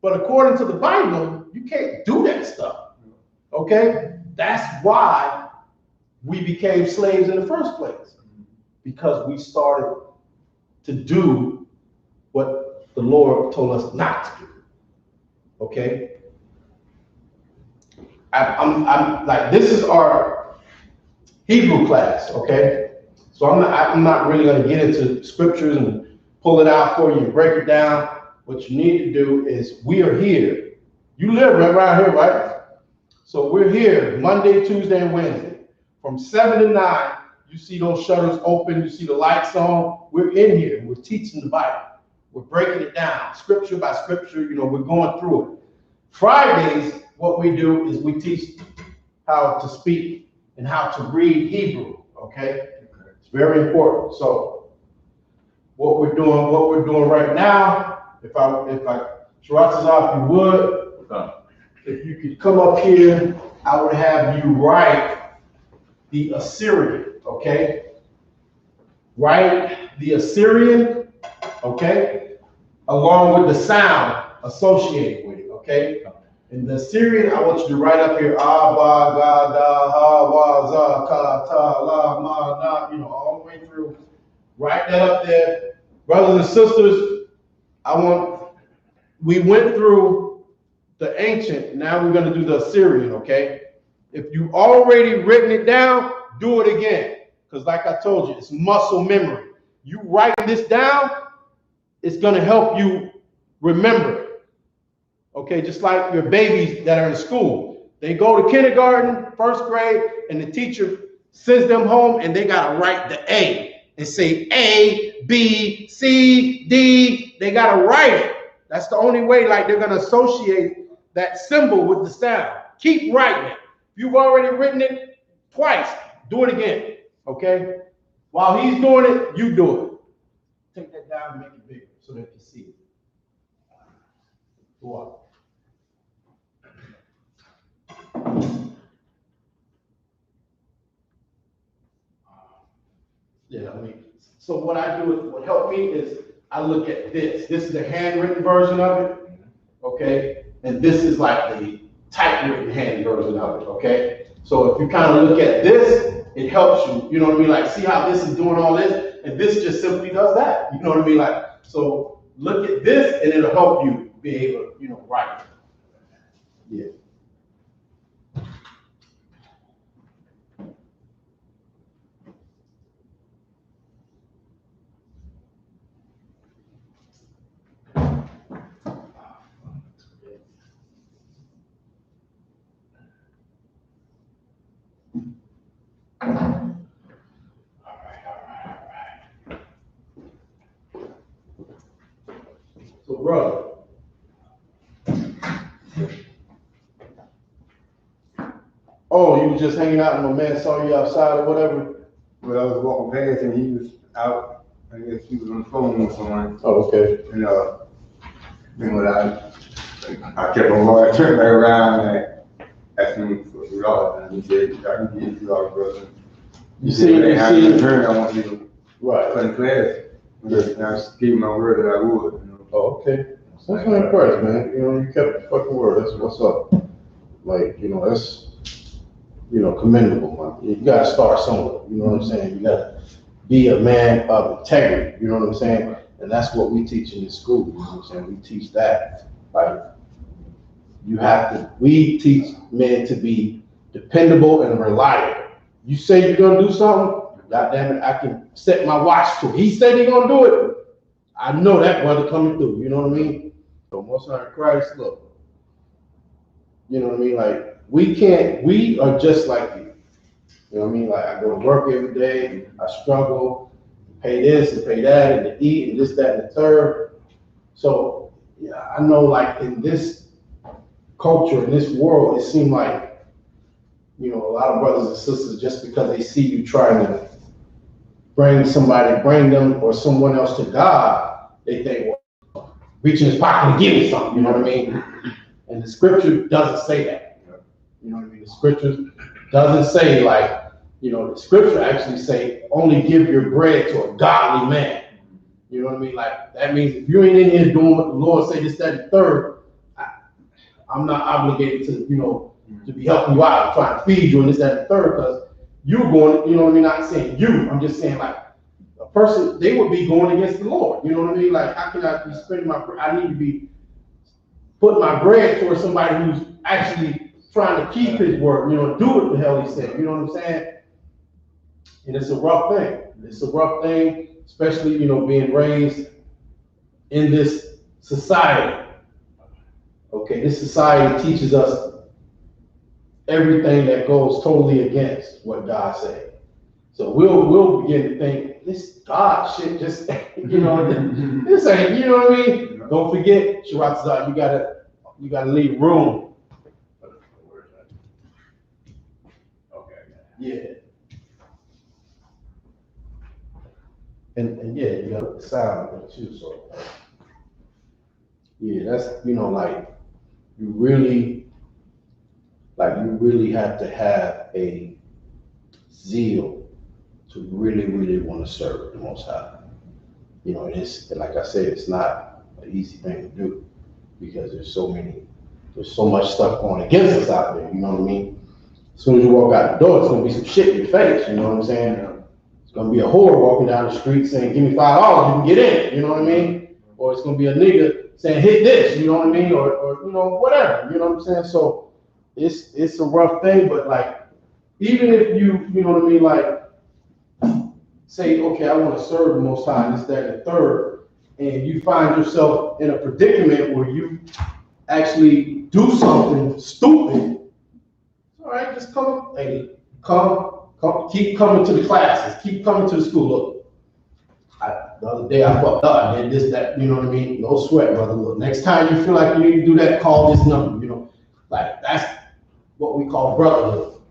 But according to the Bible, you can't do that stuff. Okay? That's why we became slaves in the first place. Because we started to do what the Lord told us not to do. Okay? I'm like, this is our Hebrew class, okay? So I'm not really going to get into scriptures and pull it out for you and break it down. What you need to do is, we are here. You live right around here, right? So we're here Monday, Tuesday, and Wednesday. From 7 to 9, you see those shutters open, you see the lights on. We're in here. We're teaching the Bible. We're breaking it down, scripture by scripture. We're going through it. Fridays, what we do is we teach how to speak and how to read Hebrew, okay? It's very important. So what we're doing right now, if I Shirazazar, if you would, if you could come up here, I would have you write the Assyrian, okay? Write the Assyrian, okay? Along with the sound associated with it, okay? And the Assyrian, I want you to write up here, Abba, Gada, Ha, Za, Ka, Ta, La, Ma, Na, all the way through. Write that up there. Brothers and sisters, we went through the ancient, now we're going to do the Assyrian, okay? If you already written it down, do it again. Because like I told you, it's muscle memory. You writing this down, it's going to help you remember it. Okay, just like your babies that are in school. They go to kindergarten, first grade, and the teacher sends them home and they got to write the A and say A, B, C, D. They got to write it. That's the only way, like, they're going to associate that symbol with the sound. Keep writing it. If you've already written it twice, do it again, okay? While he's doing it, you do it. Take that down and make it bigger so that you see it. Go on. Yeah, so what I do is, what helped me is, I look at this. This is the handwritten version of it, okay? And this is like the typewritten hand version of it, okay? So if you kind of look at this, it helps you, you know what I mean? Like, see how this is doing all this, and this just simply does that, you know what I mean? Like, so look at this, and it'll help you be able to, write. Yeah. So, brother. Oh, you was just hanging out and my man saw you outside or whatever? Well, I was walking past and he was out. I guess he was on the phone with someone. Oh, okay. And then what I kept on going, turned back around and asked him for $2. And he said, I can give you $2, brother. You see, I want you to right. cut class. And I just gave him my word that I would. You know? Oh, okay. That's what I'm impressed, man. You know, you kept the fucking word. That's what's up. Like, you know, that's, you know, commendable, man. You gotta start somewhere. You know what I'm saying? You gotta be a man of integrity. You know what I'm saying? And that's what we teach in this school. You know what I'm saying? We teach that. Like, we teach men to be dependable and reliable. You say you're gonna do something, goddamn it, I can set my watch to it. He said he's gonna do it. I know that brother coming through. You know what I mean? So Most High Christ, look. You know what I mean? Like, we are just like you. You know what I mean? Like, I go to work every day, I struggle, pay this and pay that, and to eat and this, that, and the third. So, yeah, I know, like, in this culture, in this world, it seems like, you know, a lot of brothers and sisters, just because they see you trying to bring them or someone else to God, they think, well, reach in his pocket and give me something, you know what I mean? And the scripture doesn't say that. You know what I mean? The scripture doesn't say, like, you know, the scripture actually say, only give your bread to a godly man. You know what I mean? Like, that means if you ain't in here doing what the Lord say, this, that, and third, I'm not obligated to, you know, to be helping you out, trying to feed you and this, that, and third, because you're going, you know what I mean? Not saying you, I'm just saying, like, a person, they would be going against the Lord. You know what I mean? Like, how can I be spending I need to be putting my bread towards somebody who's actually trying to keep his word, you know, do what the hell he said, you know what I'm saying? And it's a rough thing. It's a rough thing, especially, you know, being raised in this society. Okay, this society teaches us everything that goes totally against what God said. So we'll begin to think, this God shit just, you know, this ain't, you know what I mean? Don't forget, Shabbat, you gotta leave room. Yeah. And yeah, you got the sound of it too, so. Yeah, that's, you know, like, you really have to have a zeal to really, really want to serve the Most High. You know, and like I said, it's not an easy thing to do because there's so much stuff going against us out there, you know what I mean? As soon as you walk out the door, it's gonna be some shit in your face, you know what I'm saying? It's gonna be a whore walking down the street saying, give me $5, you can get in, you know what I mean? Or it's gonna be a nigga saying, hit this, you know what I mean? Or you know, whatever, you know what I'm saying? So it's a rough thing, but like, even if you know what I mean, like, say, okay, I want to serve the Most High, this, that, and the third, and you find yourself in a predicament where you actually do something stupid, all right, just come, keep coming to the classes, keep coming to the school. Look, the other day I fucked up, I did this, that, you know what I mean? No sweat, brother. Look, next time you feel like you need to do that, call this number, you know? Like, that's what we call brotherhood.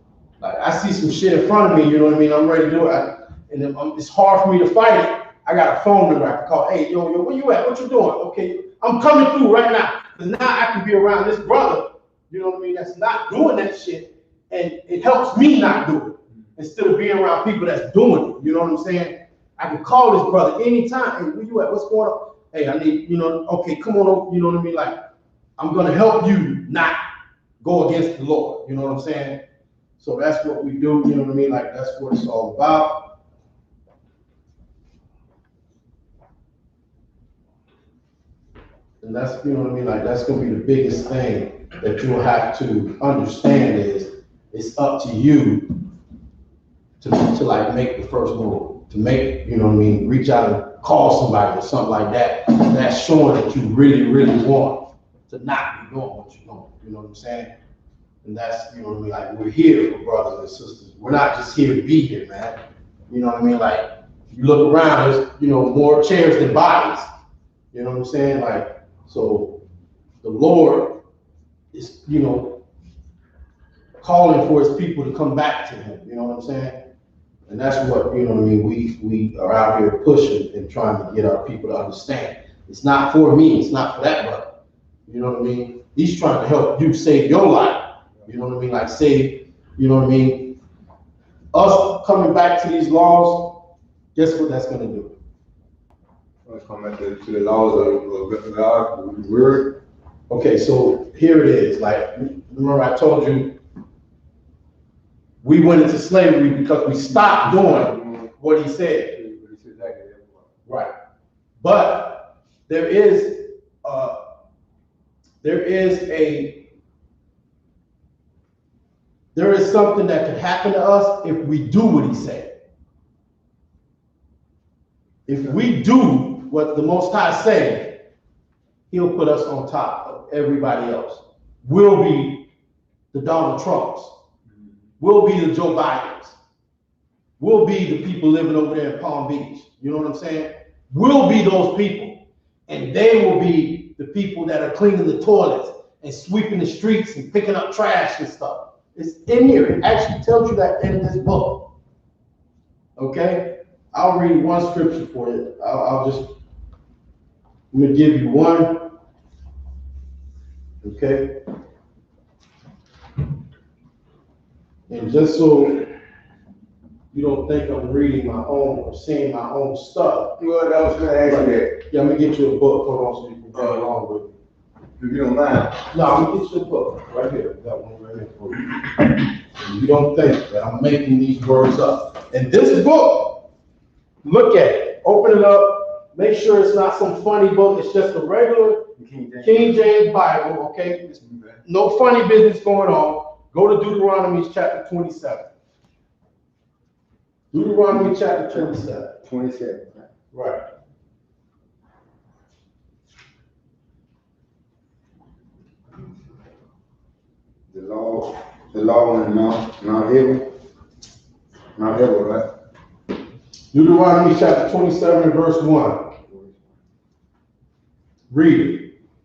Like, I see some shit in front of me, you know what I mean? I'm ready to do it, and it's hard for me to fight it. I got a phone number I can call. Hey, yo, where you at? What you doing? Okay, I'm coming through right now. Because now I can be around this brother, you know what I mean, that's not doing that shit, and it helps me not do it. Instead of being around people that's doing it, you know what I'm saying? I can call this brother anytime. Hey, where you at? What's going on? Hey, I need, you know, okay, come on over, you know what I mean? Like, I'm gonna help you not go against the Lord, you know what I'm saying? So that's what we do, you know what I mean? Like, that's what it's all about. And that's, you know what I mean? Like, that's gonna be the biggest thing that you'll have to understand is it's up to you to like make the first move, to make, you know what I mean, reach out and call somebody or something like that. That's showing that you really, really want to not be doing what you're doing, you know what I'm saying? And that's, you know what I mean, like, we're here for brothers and sisters. We're not just here to be here, man. You know what I mean? Like, you look around, there's, you know, more chairs than bodies. You know what I'm saying? Like, So the Lord is, calling for his people to come back to him. You know what I'm saying? And that's what, we are out here pushing and trying to get our people to understand. It's not for me, it's not for that brother. You know what I mean? He's trying to help you save your life. You know what I mean? Like save, us coming back to these laws, guess what that's gonna do? Let's come back to the laws of God, the word. Okay, so here it is. Like, remember I told you, we went into slavery because we stopped doing what he said. Right. But there is something that can happen to us if we do what he said. If we do what the Most High said, he'll put us on top of everybody else. We'll be the Donald Trumps. We'll be the Joe Bidens. We'll be the people living over there in Palm Beach. You know what I'm saying? We'll be those people. And they will be the people that are cleaning the toilets and sweeping the streets and picking up trash and stuff. It's in here. It actually tells you that in this book. Okay? I'll read one scripture for you. I'm going to give you one. Okay? And just so you don't think I'm reading my own or saying my own stuff. Well, I was going to ask you that. Yeah, I'm going to get you a book. Hold on so you can go along with it. If you don't mind. No, I'm going to get you a book right here. Got one right here for you. And you don't think that I'm making these words up. And this book, look at it. Open it up. Make sure it's not some funny book. It's just a regular King James Bible, okay? No funny business going on. Go to Deuteronomy chapter 27. Deuteronomy chapter 27. 27. Right. The law on Mount Ebal. Mount Ebal, right? Deuteronomy chapter 27 and verse 1. Read it.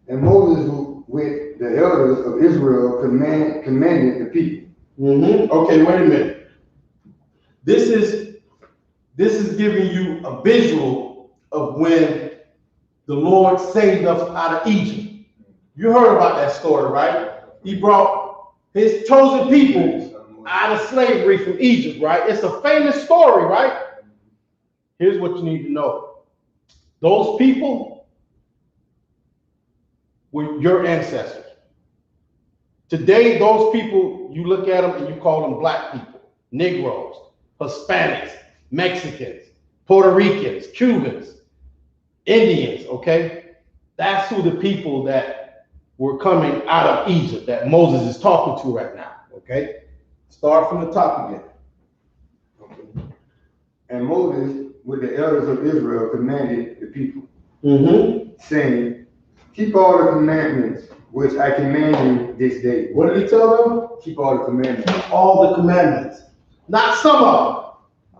And Moses with the elders of Israel commanded the people. Okay, wait a minute. This is giving you a visual of when the Lord saved us out of Egypt. You heard about that story, right? He brought his chosen people out of slavery from Egypt, right? It's a famous story, right? Here's what you need to know. Those people were your ancestors. Today, those people, you look at them and you call them black people, Negroes, Hispanics, Mexicans, Puerto Ricans, Cubans, Indians, okay? That's who the people that were coming out of Egypt that Moses is talking to right now, okay? Start from the top again. Okay. And Moses with the elders of Israel commanded the people, saying, keep all the commandments which I command you this day. What did he tell them? Keep all the commandments. Keep all the commandments. Not some of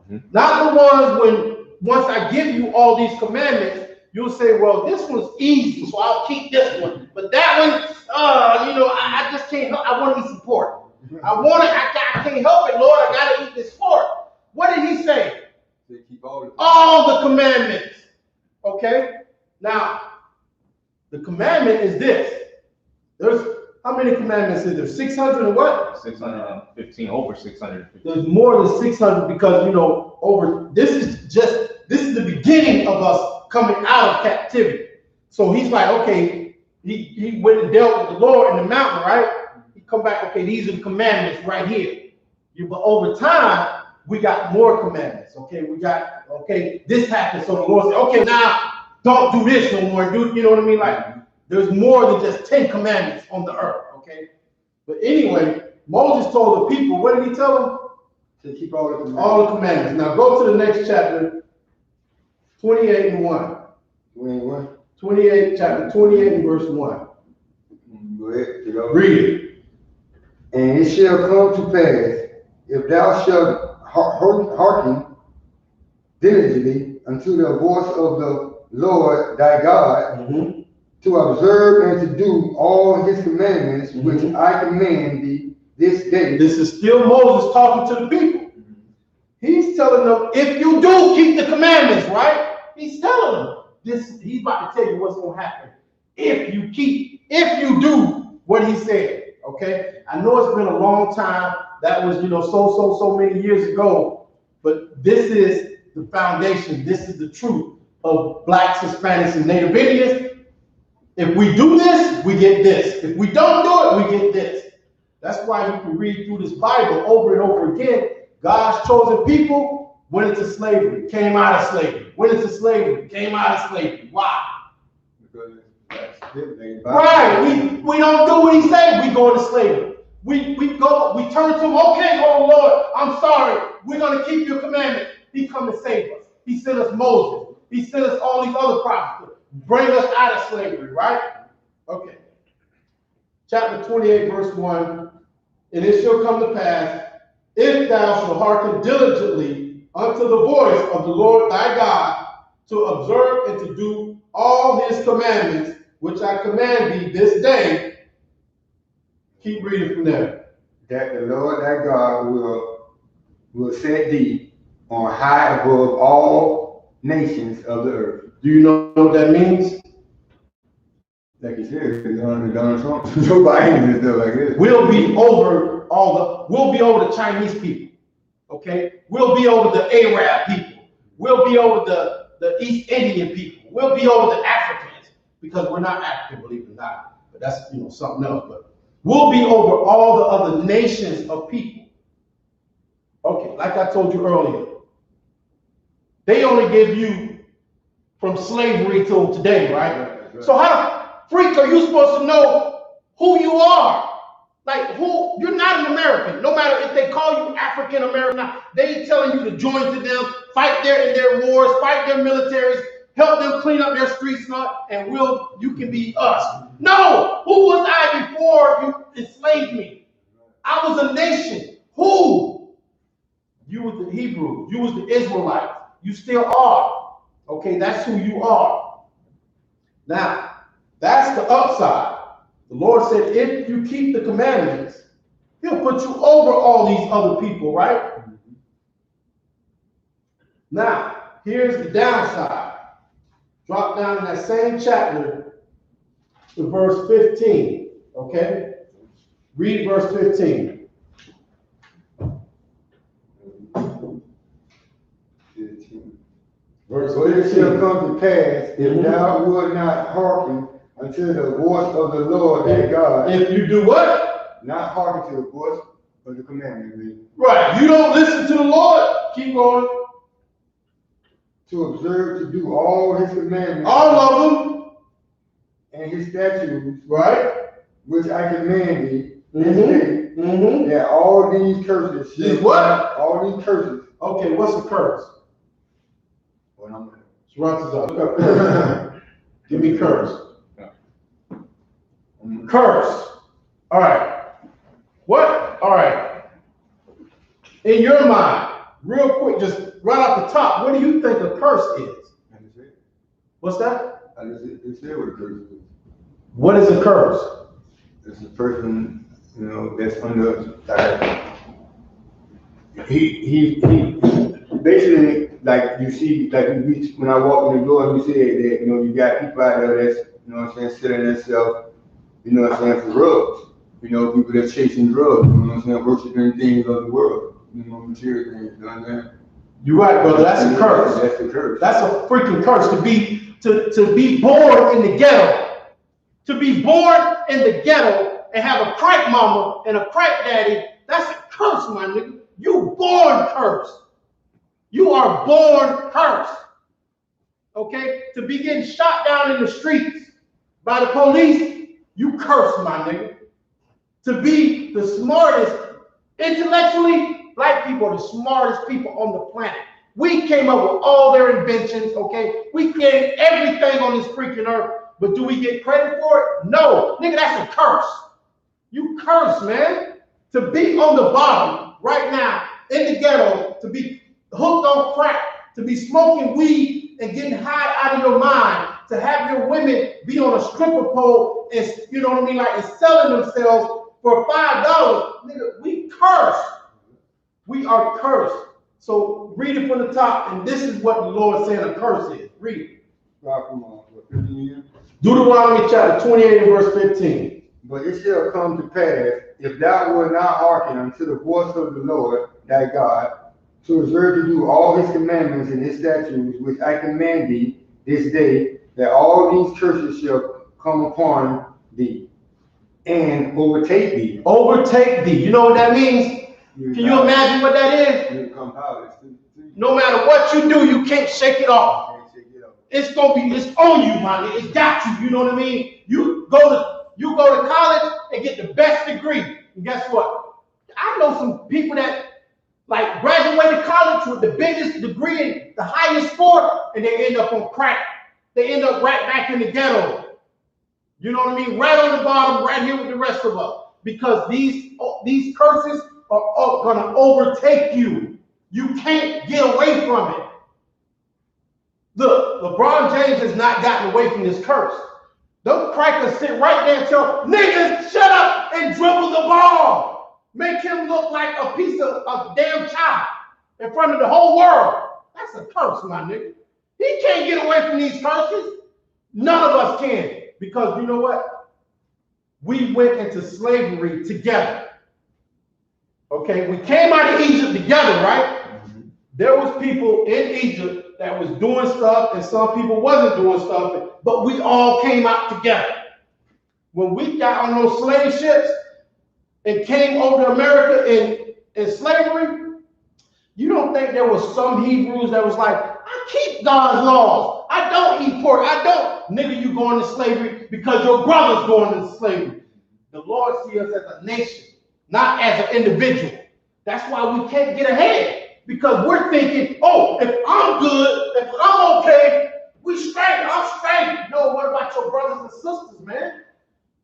them. Not the ones when, once I give you all these commandments, you'll say, well, this one's easy, so I'll keep this one. But that one, I just can't help. I want to eat some pork. I can't help it, Lord. I got to eat this pork. What did he say? Keep all the commandments. Okay? Now, the commandment is this. There's, how many commandments is there? 600 and what? 615, over 650. There's more than 600 because, this is the beginning of us coming out of captivity. So he's like, okay, he went and dealt with the Lord in the mountain, right? He come back, okay, these are the commandments right here. But over time, we got more commandments, okay? This happened, so the Lord said, okay, now don't do this no more. You know what I mean? Like, there's more than just 10 commandments on the earth, okay? But anyway, Moses told the people, what did he tell them? To keep all the commandments. All the commandments. Now go to the next chapter, 28 and 1. 21. 28, chapter 28 and verse 1. Go ahead. Read it. And it shall come to pass, if thou shalt hearken diligently unto the voice of the Lord thy God, to observe and to do all his commandments, which I command thee this day. This is still Moses talking to the people. He's telling them, if you do keep the commandments, right? He's telling them this. He's about to tell you what's going to happen if you do what he said. Okay, I know it's been a long time. That was, so many years ago. But this is the foundation. This is the truth of blacks, Hispanics, and Native Indians. If we do this, we get this. If we don't do it, we get this. That's why you can read through this Bible over and over again. God's chosen people went into slavery, came out of slavery, went into slavery, came out of slavery. Why? Because that's right. We don't do what he said. We go into slavery. We turn to him. Okay, oh Lord, I'm sorry. We're going to keep your commandments. He come to save us. He sent us Moses. He sent us all these other prophets to bring us out of slavery, right? Okay. Chapter 28, verse 1. And it shall come to pass, if thou shalt hearken diligently unto the voice of the Lord thy God, to observe and to do all his commandments, which I command thee this day. Keep reading from there. That the Lord thy God will set thee on high above all nations of the earth. Do you know what that means? Like you said, Donald Trump, Joe Biden and stuff like this. We'll be over the Chinese people. Okay? We'll be over the Arab people. We'll be over the East Indian people. We'll be over the Africans, because we're not African, believe it or not. But that's something else. But we'll be over all the other nations of people. Okay, like I told you earlier, they only give you from slavery till today, right? So how the freak are you supposed to know who you are? Like, you're not an American. No matter if they call you African American, they telling you to join to them, fight in their wars, fight their militaries, help them clean up their streets, and you can be us. No! Who was I before you enslaved me? I was a nation. Who? You was the Hebrew. You was the Israelite. You still are. Okay, that's who you are. Now, that's the upside. The Lord said, if you keep the commandments, he'll put you over all these other people, right? Now, here's the downside. Drop down in that same chapter to verse 15, okay? Read verse 15. Verse 15. It shall come to pass, if thou wilt not hearken unto the voice of the Lord thy God. If you do what? Not hearken to the voice of the commandment. Right. You don't listen to the Lord. Keep going. To observe, to do all his commandments. All of them. And his statutes. Right. Which I command thee this day. That all these curses. These what? All these curses. Okay, what's a curse? What number? Look up. Give me curse. Curse. All right. What? All right. In your mind, real quick, just right off the top, what do you think a curse is? What's that? I just said what a curse is. What is a curse? It's a person, that's under. He basically, like you see, like when I walk in the door, you said that you got people out there that's selling themselves. For drugs. People that's chasing drugs, worshiping things of the world, material things, You're right, brother. That's a curse. That's a curse. That's a freaking curse to be born in the ghetto. To be born in the ghetto and have a crack mama and a crack daddy, that's a curse, my nigga. You born cursed. You are born cursed. Okay? To be getting shot down in the streets by the police, you curse, my nigga. To be the smartest, intellectually, black people are the smartest people on the planet. We came up with all their inventions, okay? We created everything on this freaking earth, but do we get credit for it? No. Nigga, that's a curse. You curse, man. To be on the bottom right now in the ghetto, to be hooked on crack, to be smoking weed and getting high out of your mind, to have your women be on a stripper pole and, you know what I mean, like, and selling themselves for $5. Nigga, we cursed. We are cursed. So read it from the top, and this is what the Lord said a curse is. Read it. Deuteronomy chapter 28 and verse 15. But it shall come to pass, if thou wilt not hearken unto the voice of the Lord thy God, to observe to do all his commandments and his statutes, which I command thee this day, that all these curses shall come upon thee and overtake thee. Overtake thee. You know what that means? Can you imagine what that is? No matter what you do, you can't shake it off. It's on you, my nigga. It's got you. You know what I mean? You go to college and get the best degree. And guess what? I know some people that like graduated college with the biggest degree and the highest score, and they end up on crack. They end up right back in the ghetto. You know what I mean? Right on the bottom, right here with the rest of us. Because these curses are gonna overtake you. You can't get away from it. Look, LeBron James has not gotten away from this curse. Those crackers sit right there and tell niggas shut up and dribble the ball. Make him look like a piece of damn child in front of the whole world. That's a curse, my nigga. He can't get away from these curses. None of us can. Because you know what? We went into slavery together. Okay, we came out of Egypt together, right? There was people in Egypt that was doing stuff and some people wasn't doing stuff, but we all came out together. When we got on those slave ships and came over to America in slavery, you don't think there was some Hebrews that was like, I keep God's laws. I don't eat pork. I don't. Nigga, you going to slavery because your brother's going into slavery. The Lord sees us as a nation, not as an individual. That's why we can't get ahead. Because we're thinking, oh, if I'm good, if I'm okay, we straight, I'm straight. No, what about your brothers and sisters, man?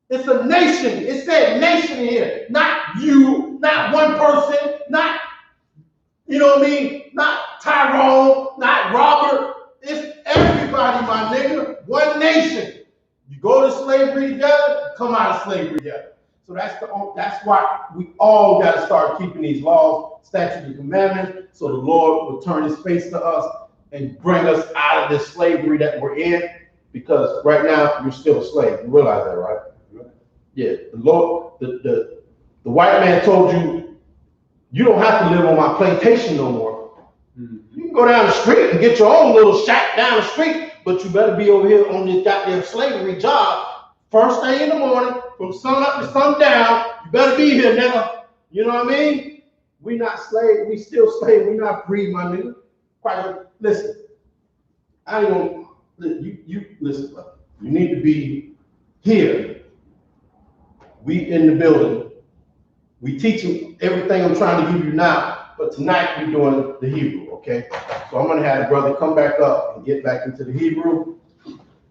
It's a nation. It said nation here. Not you, not one person, not, you know what I mean? Not Tyrone, not Robert. It's everybody, my nigga. One nation. You go to slavery together, come out of slavery together. So that's why we all got to start keeping these laws, statutes, and commandments, so the Lord will turn his face to us and bring us out of this slavery that we're in. Because right now you're still a slave. You realize that, right? Yeah. The Lord, the white man told you, you don't have to live on my plantation no more. You can go down the street and get your own little shack down the street, but you better be over here on this goddamn slavery job. First thing in the morning, from sun up to sundown, you better be here, nigga. You know what I mean? We not slaves, we still slaves, we not free, my nigga. Quite, listen, I ain't gonna, you listen, you need to be here. We in the building. We teaching everything I'm trying to give you now, but tonight we're doing the Hebrew, okay? So I'm gonna have the brother come back up and get back into the Hebrew.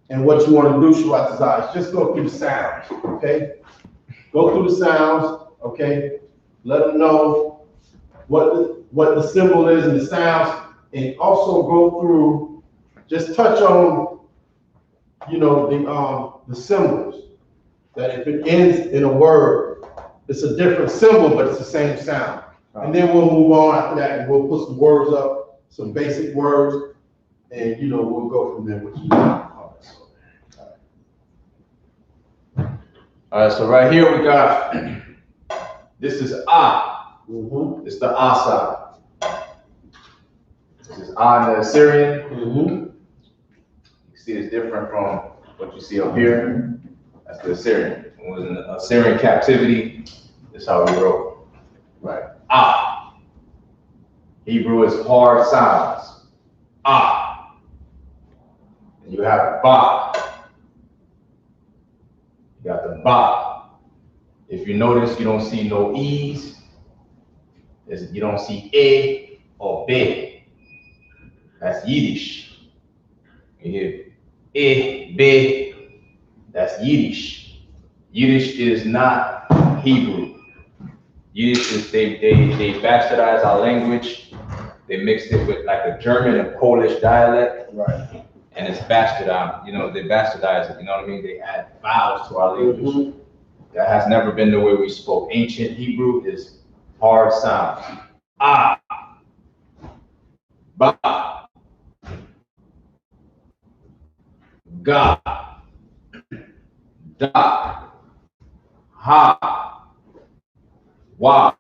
And what you want to do, Shabbat Tazah, is just go through the sounds, okay? Go through the sounds, okay? Let them know what the symbol is and the sounds, and also go through, just touch on, you know, the symbols. That if it ends in a word, it's a different symbol, but it's the same sound. And then we'll move on after that, and we'll put some words up, some basic words, and you know, we'll go from there with you. All right, so right here we got, this is Ah. It's the Ah side. This is Ah in the Assyrian. You see it's different from what you see up here. That's the Assyrian. When it was in the Assyrian captivity, this is how we wrote. Right. Ah. Hebrew is hard sounds. Ah. And you have Ba. You got the Ba. If you notice, you don't see no E's. You don't see A or B. That's Yiddish. You hear A, B. That's Yiddish. Yiddish is not Hebrew. Yiddish is they bastardized our language. They mixed it with like a German and Polish dialect. Right. and it's bastardized. You know, they bastardize it. You know what I mean? They add vowels to our language. That has never been the way we spoke. Ancient Hebrew is hard sounds. Ah, ba, ga, da, ha, wa,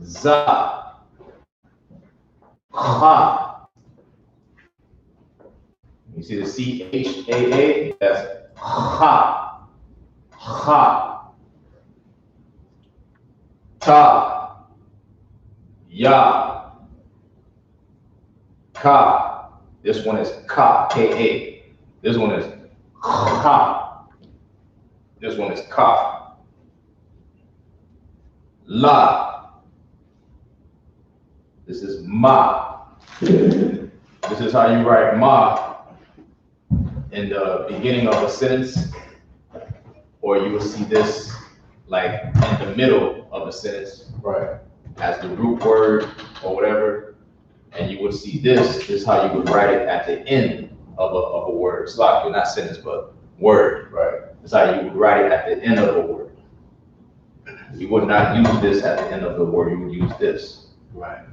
za, ha. You see the C-H-A-A? That's ha, ha. Ta, ya, ka. This one is ka, K-A. This one is ka. This one is ka. La. This is ma. This is how you write ma in the beginning of a sentence, or you will see this like in the middle of a sentence, Right. as the root word or whatever, and you would see this. This is how you would write it at the end of a word. It's like, not sentence, but word. Right. That's how you would write it at the end of a word. You would not use this at the end of the word. You would use this. Right.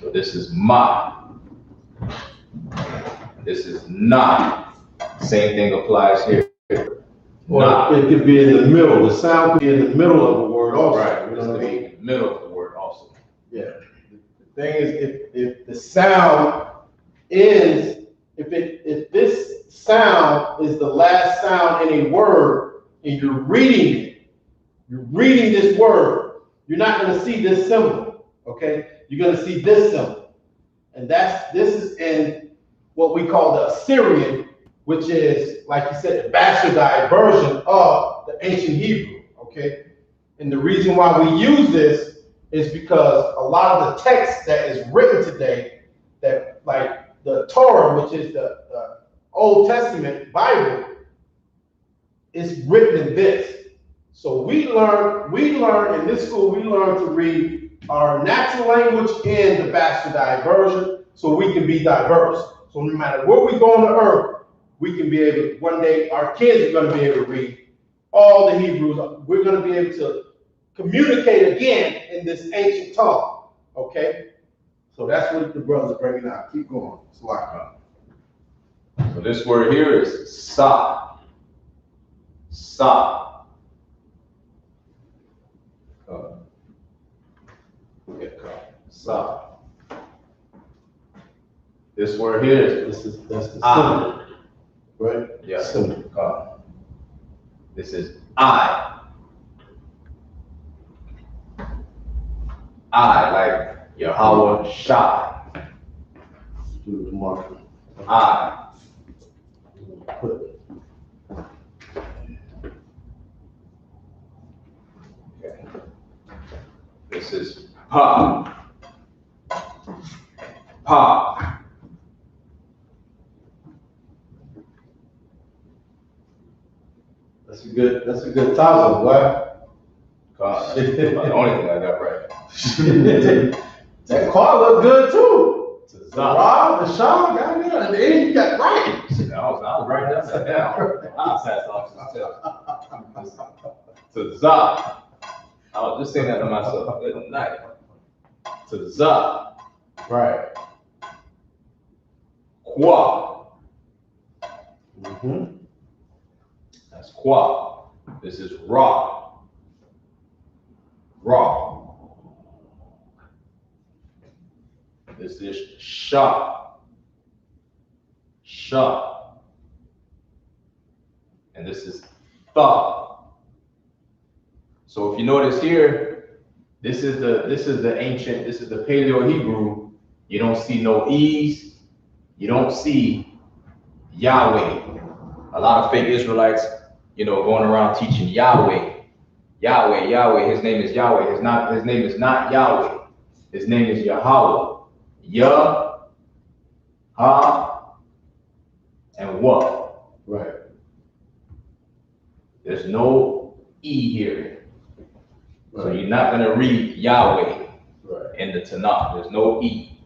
So this is ma. This is na. Same thing applies here. Or it could be in the middle. The sound could be in the middle of a word also. Right. You This know could what I be mean? in the middle of the word also. Yeah. The thing is, if the sound is, if this sound is the last sound in a word, and you're reading it, you're reading this word, you're not going to see this symbol. Okay, you're going to see this symbol, and this is in what we call the Assyrian, which is, like you said, the bastardized version of the ancient Hebrew. Okay, and the reason why we use this is because a lot of the text that is written today, that like the Torah, which is the Old Testament Bible, is written in this. So we learn in this school, we learn to read our natural language in the bastardized version, so we can be diverse. So no matter where we go on the earth, we can be able to, one day our kids are going to be able to read all the Hebrews. We're going to be able to communicate again in this ancient tongue. Okay? So that's what the brother's bringing out. Keep going. So this word here is sa. Sa. Sa. This word here is That's the ah. symbol, right? Yeah. Symbol. This is I. I, like Yahweh Shai. Do the marker. I. Put Okay. This is Pa. Pa. That's a good title, boy. God, that's the only thing I got right. That car looked good too. To The Za. Rob, the Sean, got there, and then you got right. I was writing that down. I was fast off to Za. I was just saying that to myself. Good night. To Za. Right. Kwa. Mm-hmm. That's Kwa. This is Ra. Ra. This is Sha. Sha. And this is Tha. So if you notice here, this is the ancient, this is the Paleo Hebrew. You don't see no E's. You don't see Yahweh. A lot of fake Israelites, going around teaching Yahweh. Yahweh. His name is Yahweh. His name is not Yahweh. His name is Yahweh. Yah, Ha, and Wa. Right. There's no E here. So you're not going to read Yahweh in the Tanakh. There's no E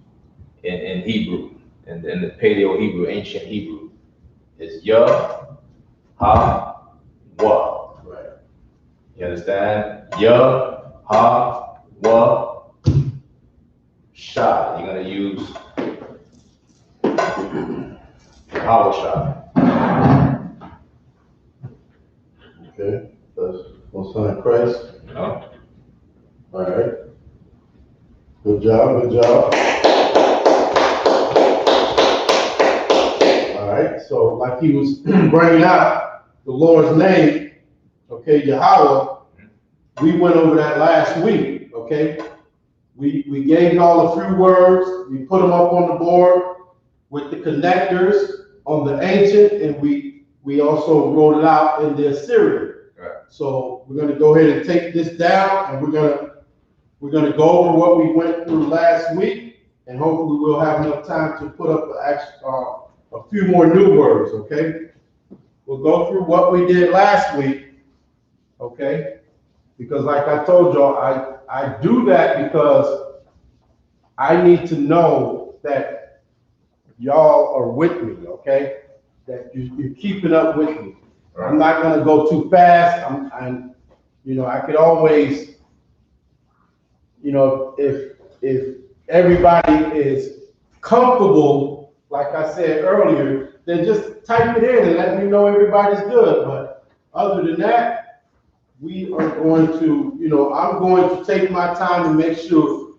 in Hebrew. in the Paleo Hebrew, ancient Hebrew, is Yah, Ha, Wa. Right. You understand? Yah, Ha, Wa, Shah. You're gonna use Yahweh Shah. Okay. That's Most High Christ. No? All right. Good job. Good job. All right. So, like he was bringing out the Lord's name, okay, Yahweh. We went over that last week. Okay. We gave y'all a few words. We put them up on the board with the connectors on the ancient, and we also wrote it out in the Assyrian. Right. So we're going to go ahead and take this down, and we're going to go over what we went through last week, and hopefully we'll have enough time to put up a few more new words. Okay. We'll go through what we did last week. Okay. Because like I told y'all, I do that because I need to know that y'all are with me, okay? That you're keeping up with me. I'm not gonna go too fast. I'm I could always, if everybody is comfortable, like I said earlier, then just type it in and let me know everybody's good. But other than that, we are going to, I'm going to take my time and make sure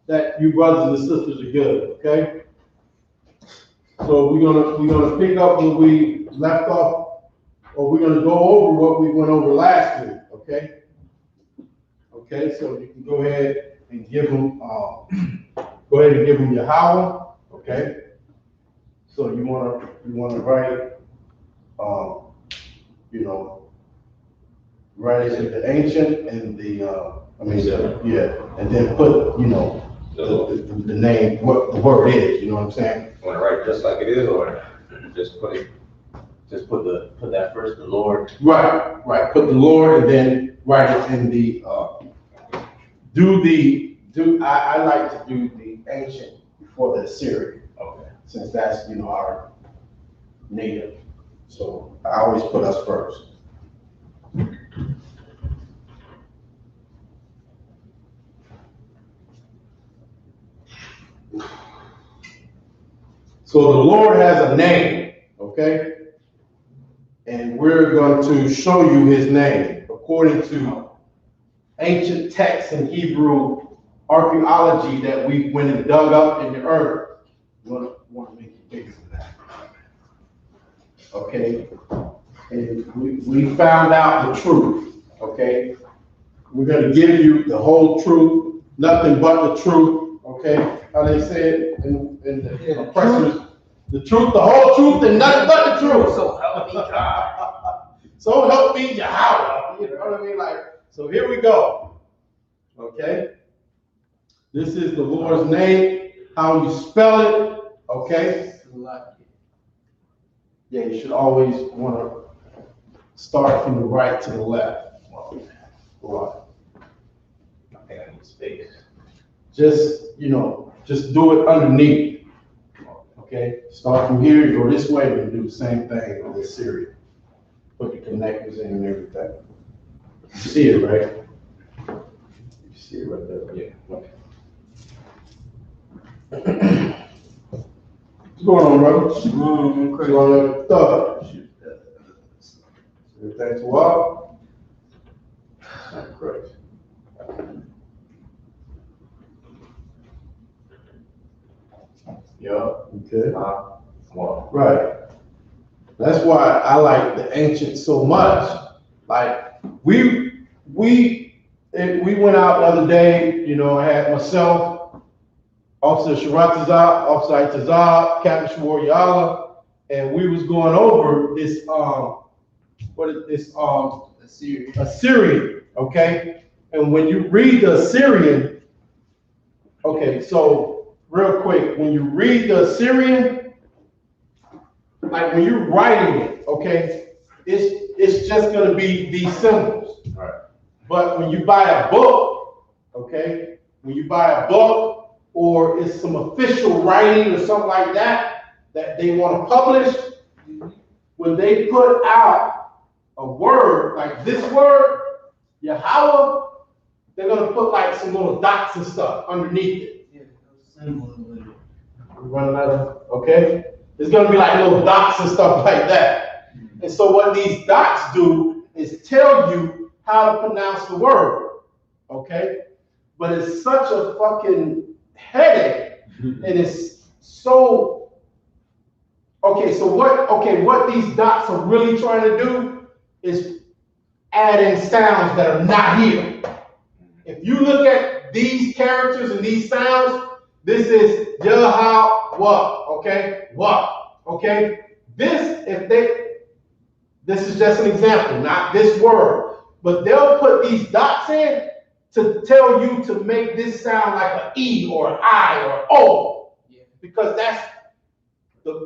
that you brothers and sisters are good, okay? So we're gonna pick up where we left off, or we're gonna go over what we went over last week, okay? Okay, so you can go ahead and give them, Yahweh, okay? So you wanna write, write it in the ancient and and then put, the name, what the word is, you know what I'm saying? Want to write just like it is, or just put that first, the Lord? Right, put the Lord and then write it in the, I like to do the ancient before the Assyrian. Okay. Since that's, our native. So I always put us first. So the Lord has a name, okay? And we're going to show you his name according to ancient texts in Hebrew archaeology that we went and dug up in the earth. You want to make it bigger than that. Okay? And we found out the truth, okay? We're going to give you the whole truth, nothing but the truth, okay? How they say it in the oppressors, the truth, the whole truth, and nothing but the truth. So help me God. So help me Yahweh. You know what I mean? So here we go. Okay? This is the Lord's name, how you spell it, okay? Yeah, you should always want to start from the right to the left. Right. I think I need space. Just do it underneath. Okay? Start from here, go this way, and do the same thing on this series. Put the connectors in and everything. You see it, right? You see it right there. Yeah. Okay. What's going on, brother? What's going on? Thought. Everything's well? Great. Yeah. Okay. Well. Right. That's why I like the ancient so much. Like we went out the other day. I had myself, Officer Sharatazar, Officer Itazar, Captain Shwar, and we was going over this Assyrian, okay? And when you read the Assyrian, okay, so real quick, when you read the Assyrian, like when you're writing it, okay, it's just gonna be these symbols. Right. But when you buy a book, okay, when you buy a book or it's some official writing or something like that they want to publish, when they put out a word like this word, Yahweh, they're gonna put like some little dots and stuff underneath it. Running out of, okay? It's gonna be like little dots and stuff like that. And so what these dots do is tell you how to pronounce the word, okay? But it's such a fucking headache, and it's so, okay, so what these dots are really trying to do is add in sounds that are not here. If you look at these characters and these sounds, this is Yahweh, okay? What, okay? This is just an example, not this word. But they'll put these dots in to tell you to make this sound like an E or an I or O. Yeah. Because that's the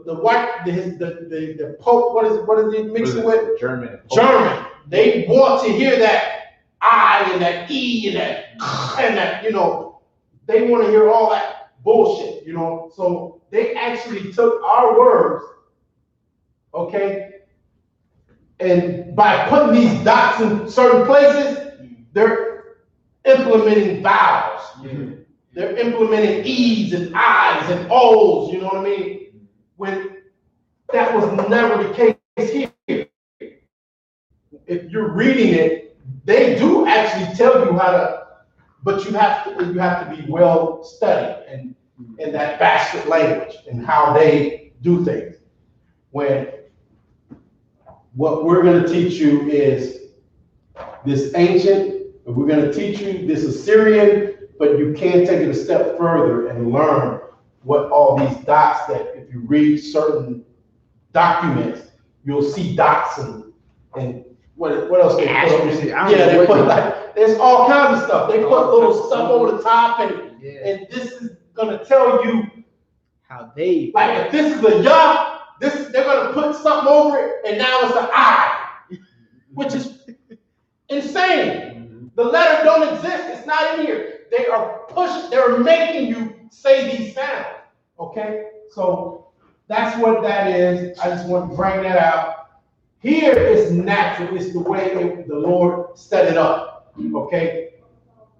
Pope, what is it mixing with? German. German. They want to hear that I and that E and that, you know, they want to hear all that bullshit, you know. So they actually took our words, okay, and by putting these dots in certain places, they're implementing vowels. Yeah. They're implementing E's and I's and O's, you know what I mean? When that was never the case here. If you're reading it, they do actually tell you how to, but you have to be well studied in that bastard language and how they do things. When what we're going to teach you is this ancient, we're going to teach you this Assyrian, but you can take it a step further and learn what all these dots that if you read certain documents, you'll see dots and what else they put? Yeah, they put like, there's all kinds of stuff. They put little stuff over the top and this is going to tell you how they, like if this is a Yah, they're gonna put something over it, and now it's an I, which is insane. The letter don't exist, it's not in here. They are they're making you say these sounds, okay? So that's what that is. I just want to bring that out. Here is natural, it's the way the Lord set it up, okay?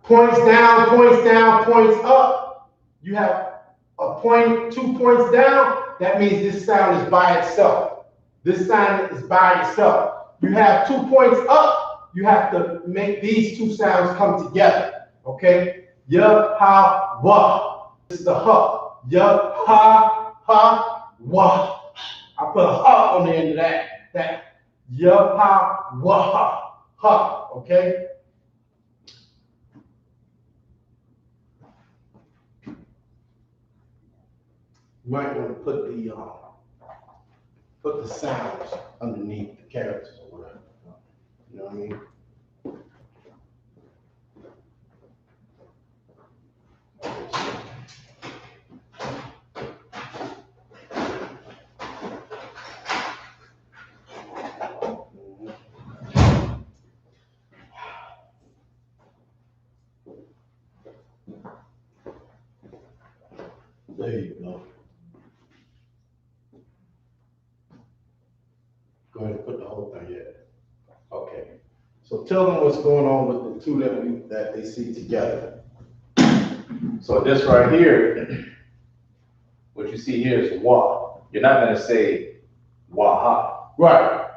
Points down, points up. You have a point, 2 points down, that means this sound is by itself. This sound is by itself. You have 2 points up, you have to make these two sounds come together. Okay? Yah-ha-wah. This is the ha. Yah-ha-ha-wah. I put a ha on the end of that. That Yah-ha-wah. Ha. Okay? You might want to put the sounds underneath the characters or whatever. You know what I mean? There you go. Go ahead and put the whole thing in. Okay. So tell them what's going on with the two that they see together. So this right here, what you see here is wa. You're not going to say waha. Right.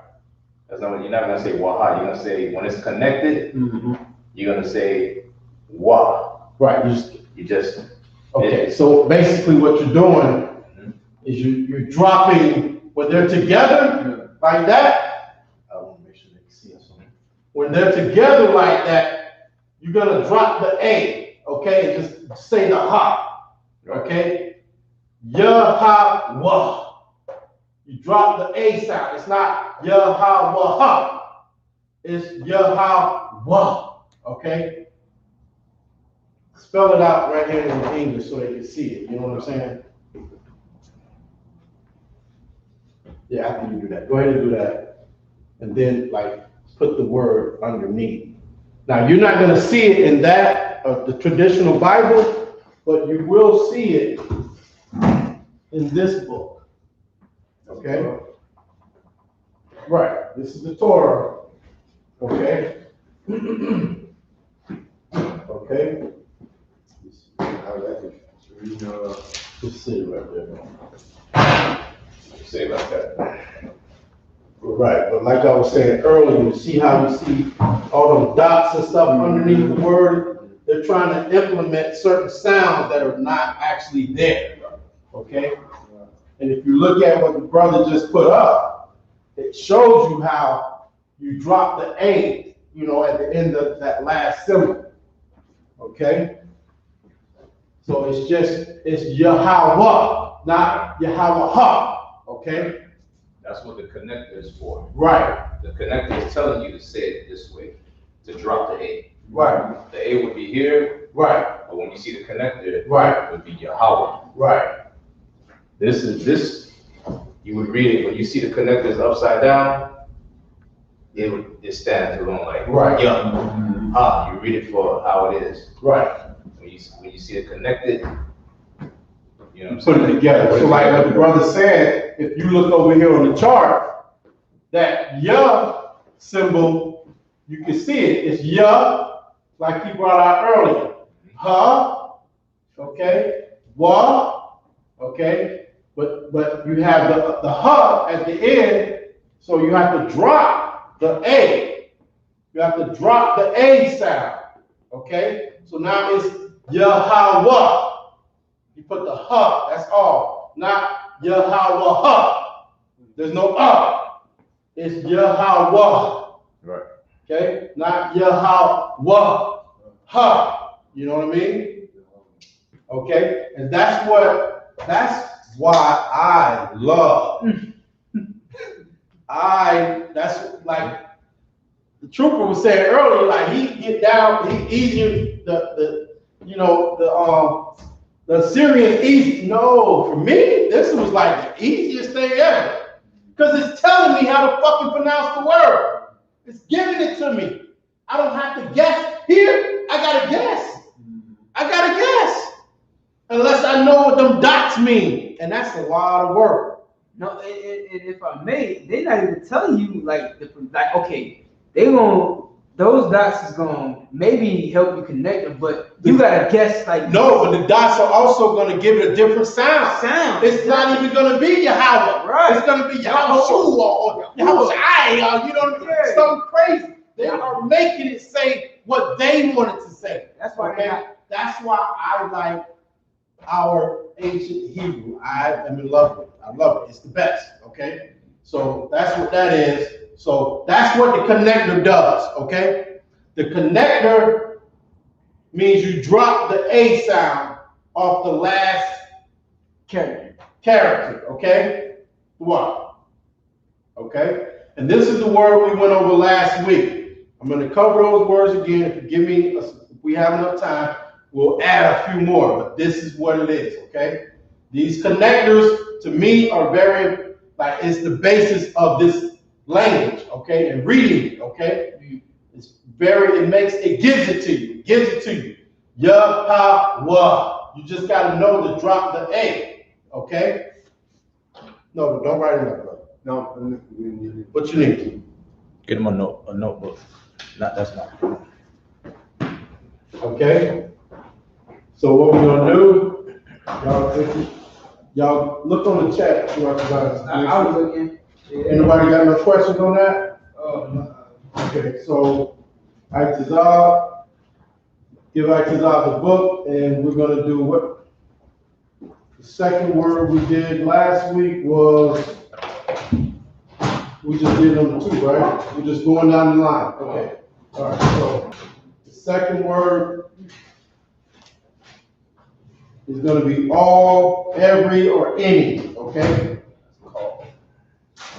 That's not what you're not going to say waha. You're going to say when it's connected. You're going to say wa. Right. You just. Okay. So basically, what you're doing is you're dropping when they're together like that. I want to make sure they can see us. When they're together like that, you're gonna drop the A, okay, and just say the ha, okay? Yah-ha-wah. You drop the A sound. It's not Yah-ha-wah-ha. It's Yah-ha-wah, okay? Spell it out right here in English so they can see it. You know what I'm saying? Yeah, after you do that, go ahead and do that, and then like put the word underneath. Now you're not going to see it in that the traditional Bible, but you will see it in this book. Okay? Right, this is the Torah. Okay? Okay? Just sit right there. Say like that. Right, but like I was saying earlier, you see how you see all those dots and stuff underneath the word? They're trying to implement certain sounds that are not actually there. Okay? And if you look at what the brother just put up, it shows you how you drop the A, you know, at the end of that last symbol. Okay? So it's Yahweh, not Yahweh. Okay? That's what the connector is for. Right. The connector is telling you to say it this way, to drop the A. Right. The A would be here. Right. But when you see the connector, Right. it would be Yahweh. Right. This, you would read it, when you see the connectors upside down, it stands alone like, Right. You read it for how it is. Right. When you see it connected, you know what I'm Put saying? it together. So like what the brother said, if you look over here on the chart, that Yah symbol, you can see it. It's Yah, like he brought out earlier. Ha, okay, Wa, okay, but you have the Ha at the end, so you have to drop the A. You have to drop the A sound, okay? So now it's Yahweh. You put the Ha, that's all, not Yahweh. There's no It's Yahweh. Right. Okay? Not Yahweh. Ha. You know what I mean? Okay? And that's why I love. That's like the trooper was saying earlier, like he get down, he easier the Syrian easy. No, for me, this was like the easiest thing ever. Because it's telling me how to fucking pronounce the word. It's giving it to me. I don't have to guess. Here, I gotta guess. Unless I know what them dots mean. And that's a lot of work. No, and if I may, they're not even telling you like okay, those dots is gonna maybe help you connect them, but you gotta guess like no, but the dots are also gonna give it a different sound. It's not even gonna be Yahweh. Right. It's gonna be Yahweh or Yahweh. You know what I mean? Something crazy. They are making it say what they wanted to say. That's why. Okay? That's why I like our ancient Hebrew. I am in love with it. I love it. It's the best. Okay? So that's what that is. So that's what the connector does. Okay? The connector means you drop the A sound off the last character. Okay? What? Okay? And this is the word we went over last week. I'm going to cover those words again. If we have enough time, we'll add a few more. But this is what it is. Okay? These connectors, to me, are very, like, it's the basis of this language. Okay? And reading it. Okay? It gives it to you. Yahweh. You just got to know to drop the A. Okay? No, don't write it up, brother. No, What you need? Get him a notebook. That's not. Okay? So what we're gonna do, y'all look on the chat. I was looking. Anybody got no questions on that? Okay, so give Itazal the book, and we're gonna do what? The second word we did last week was, we just did number 2, right? We're just going down the line. Okay. All right, so the second word is going to be all, every, or any, okay?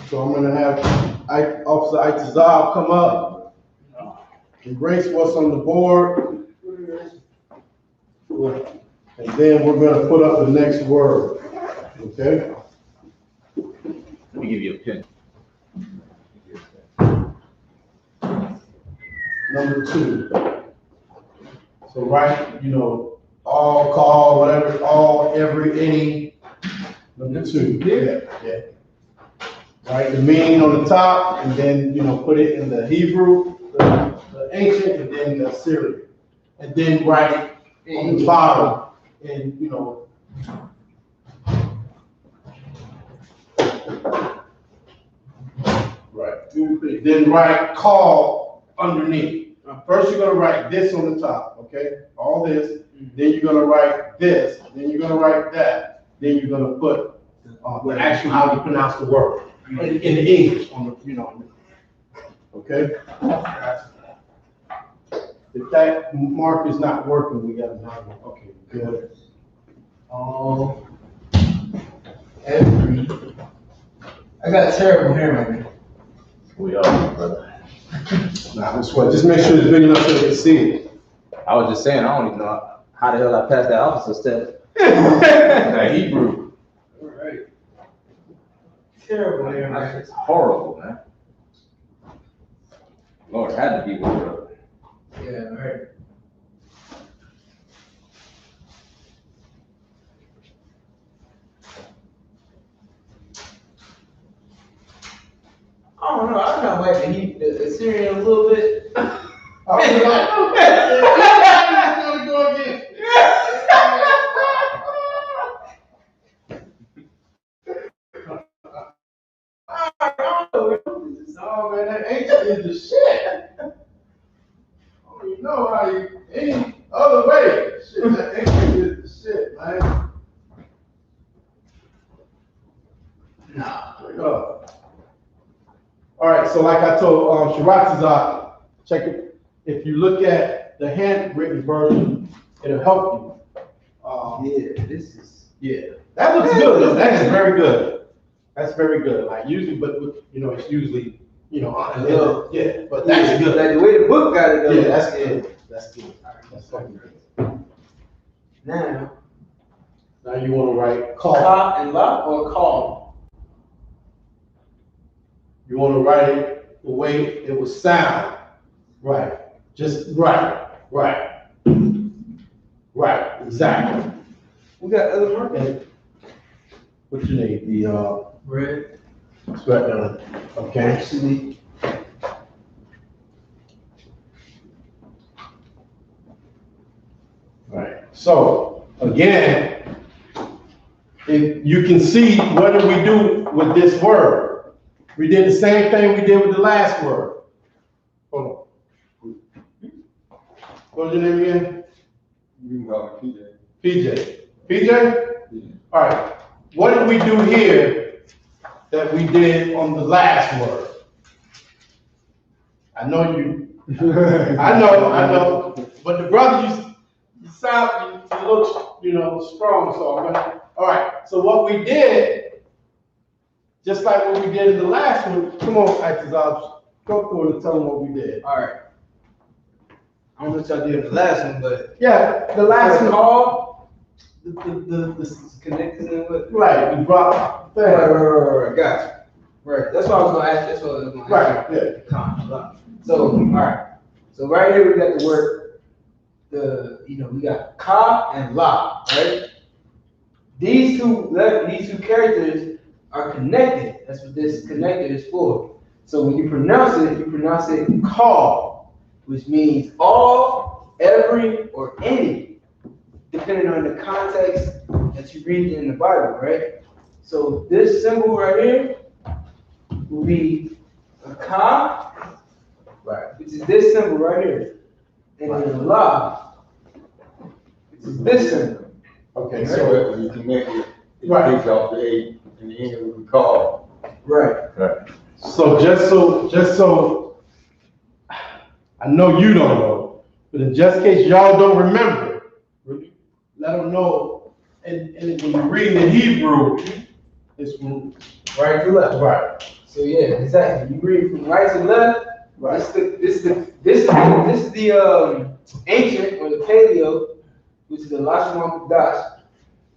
So I'm going to have Officer Itazal come up, erase what's on the board, and then we're going to put up the next word, okay? Let me give you a pen. Number 2. So write, all, call, whatever, all, every, any. Number 2. Yeah. Right, the meaning on the top, and then, put it in the Hebrew, the ancient, and then the Syrian. And then write it on the bottom, and, right. Then write call underneath. First, you're gonna write this on the top, okay? All this. Then you're gonna write this. Then you're gonna write that. Then you're gonna put the actual how you pronounce the word in the English on the, okay? If that mark is not working, we got another one. Okay, good. Every. I got terrible hair right now. We are, brother. Nah, this one. Just make sure it's big enough so they can see it. I was just saying, I don't even know how the hell I passed that officer test. That Hebrew. All right. Terrible hair, man. It's horrible, man. Lord, it had to be one, bro. Yeah, right. I don't know. I kind of like the Syrian a little bit. I was gonna go again. No, man, that ancient is the shit. I don't even know how any other way. Shit, that ancient is the shit, man. Nah. All right, so like I told Shirazizak, check it. If you look at the handwritten version, it'll help you. Yeah, this is. Yeah, that looks good though. That is very good. That's very good. Like usually, but it's usually, yeah, but that's good. Like the way the book got it though. Yeah, that's good. That's good. That's fucking good. Now you want to write call. Ka and La or call? You want to write it the way it would sound. Right. Just right. Exactly. We got other markers. And what you need? The Red. it's right there. Okay. Actually. Right. So again, if you can see what did we do with this word? We did the same thing we did with the last word. Hold on. What's your name again? You can call me PJ. PJ? Yeah. All right. What did we do here that we did on the last word? I know you. I know. But the brother, you sound, you look, strong. So I'm gonna. All right. So what we did, just like what we did in the last one. Come on, Atizab, go through and tell them what we did. All right. I don't know what y'all did in the last one, but yeah, the last one. Call the connected in with. Right. We brought. Right. Got you. Right. That's what I was gonna ask. That's what I was gonna ask. Right. Yeah. So all right. So right here we got the word. We got Ka and La. Right. These two characters are connected. That's what this connected is for. So when you pronounce it call, which means all, every, or any, depending on the context that you read in the Bible, right? So this symbol right here will be a ka, right, which is this symbol right here, and then a la, which is this symbol. Okay, right? so when you connect it, it takes off the A and the end will be called. Right. So just so I know you don't know, but in just case y'all don't remember, let them know. And when you're reading in Hebrew, it's from right to left. Right. So yeah, exactly. You read from right to left. Right. This is the ancient or the paleo, which is the Lashawan Qadash.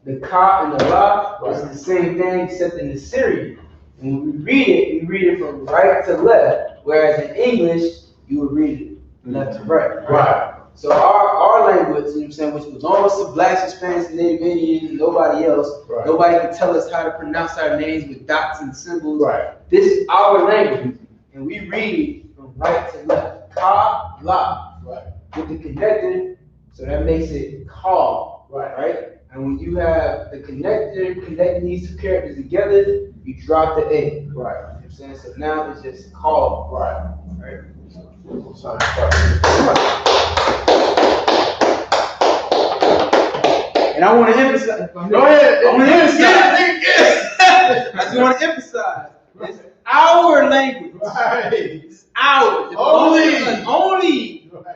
The Ka and the La is the same thing except in the Syrian. When we read it from right to left, whereas in English, you would read it left to right. Right. So our our language, you know what I'm saying, which belongs to blacks, Hispanics, Native Indians, and nobody else. Right. Nobody can tell us how to pronounce our names with dots and symbols. Right. This is our language, and we read from right to left. Ka, la. Right. With the connector, so that makes it call. Right. And when you have the connector connecting these two characters together, you drop the A. Right. You know what I'm saying? So now it's just call. Right. Right. And I want to emphasize. Go ahead. I want to emphasize. I just want to emphasize. It's our language. Right. It's ours. Only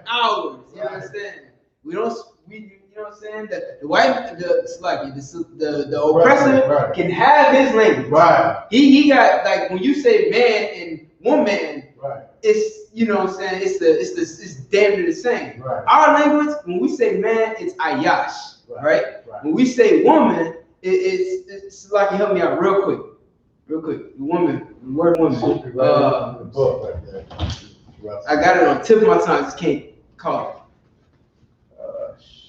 ours. You understand? We don't. You know what I'm saying? The white, the oppressor right. can have his language. Right. He got, like, when you say man and woman, Right. it's, you know what I'm saying? It's damn near the same. Right. Our language, when we say man, it's ayash. Right. Right. When we say woman, it's like, help me out real quick. The woman, the word woman. Book right there. I got it on the tip of my tongue, just can't call it.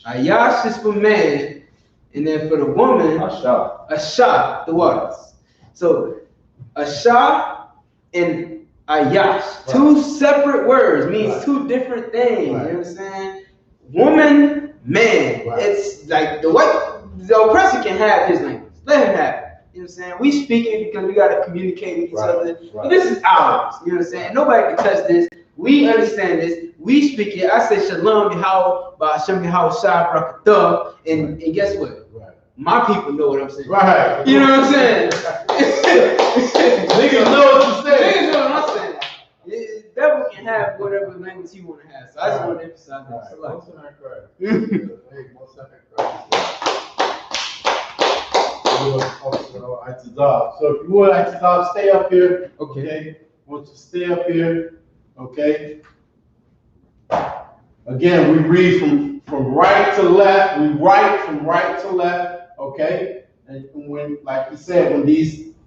Ayash is for man, and then for the woman, Asha, the waters. So Asha and Ayash, two separate words, means two different things. You know what I'm saying? Woman, man. It's like the oppressor can have his language. Let him have it. You know what I'm saying? We speak it because we gotta communicate with each other. But this is ours. You know what I'm saying? Nobody can touch this. We understand this. We speak it. I say Shalom Yahweh, Ba'ashem Yahweh Shai Brakatah, and guess what? Right. My people know what I'm saying. Right. You know what I'm saying? Niggas know what you're saying. Niggas know what I'm saying. The devil can have whatever language he want to have. So I just want to emphasize that. So like, so if you want Itizab, stay up here. Okay. Want to stay up here. Okay. Again, we read from right to left. We write from right to left. Okay. And when, like you said,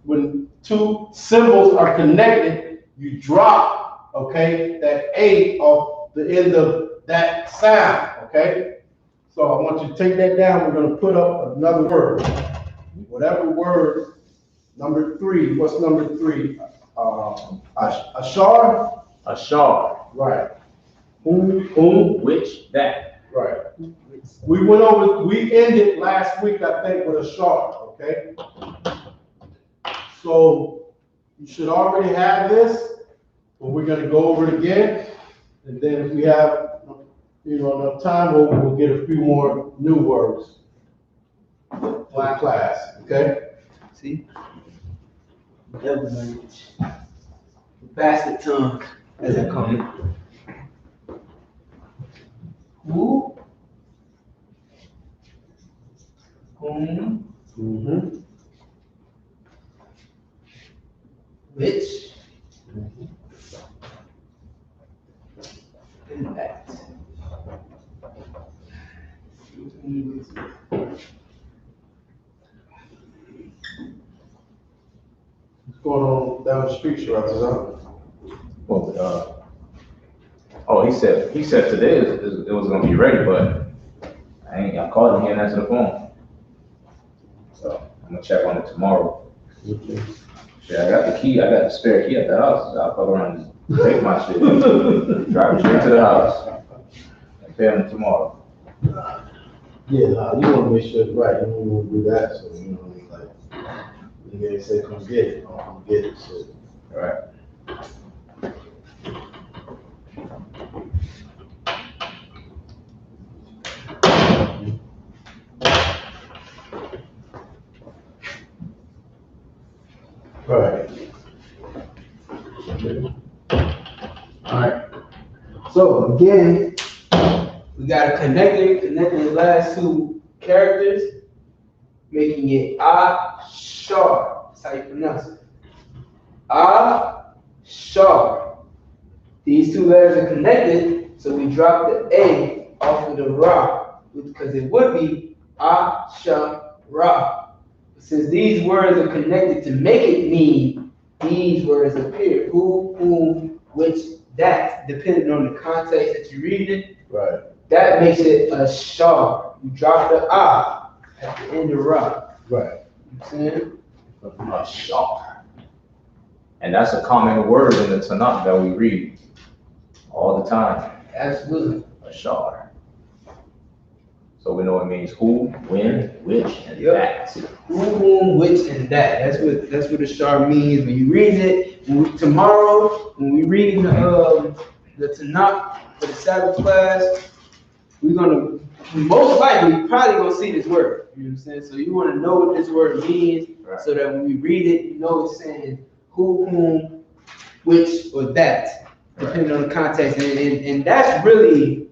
when two symbols are connected, you drop, okay, that A off the end of that sound. Okay. So I want you to take that down. We're going to put up another word. Whatever word, number 3. What's number 3? Ashar? Ashar. Right. Whom, which, that. Right. We ended last week, I think, with Ashar, okay? So you should already have this, but we're going to go over it again. And then if we have, enough time, we'll get a few more new words for the class, okay? see? Devil language. Bastard tongue, as I call it. Who? Whom? Mm-hmm. Which? And that. What's going on down the street, Sharatazan? Well, he said today it was gonna be ready, but I called him, he didn't answer the phone. So I'm gonna check on it tomorrow. Okay. Yeah, I got the key, I got the spare key at the house. I'll fuck around and take my shit, drive it straight to the house, and pay him tomorrow. Yeah, you want to make sure it's right. You don't want to do that, so they say come get it, come get it. So. All right. Right. All right. So again, We got to connect the last two characters, making it A-shar. That's how you pronounce it. A-shar. These two letters are connected, so we drop the A off of the Ra, because it would be A-sha-ra. Since these words are connected to make it mean, these words appear. Who, whom, which, that, depending on the context that you read it. right. that makes it a shar. You drop the ah at the end of ra. Right. You know what I'm saying? A shar. And that's a common word in the Tanakh that we read all the time. Absolutely. A shar. So we know it means who, when, which, and that. Who, whom, which, and that. That's what the shar means. When you read it, tomorrow, when we read the Tanakh for the Sabbath class, we're gonna most likely probably gonna see this word. You know what I'm saying? So you want to know what this word means, so that when we read it, you know it's saying who, whom, which, or that, depending on the context. And that's really,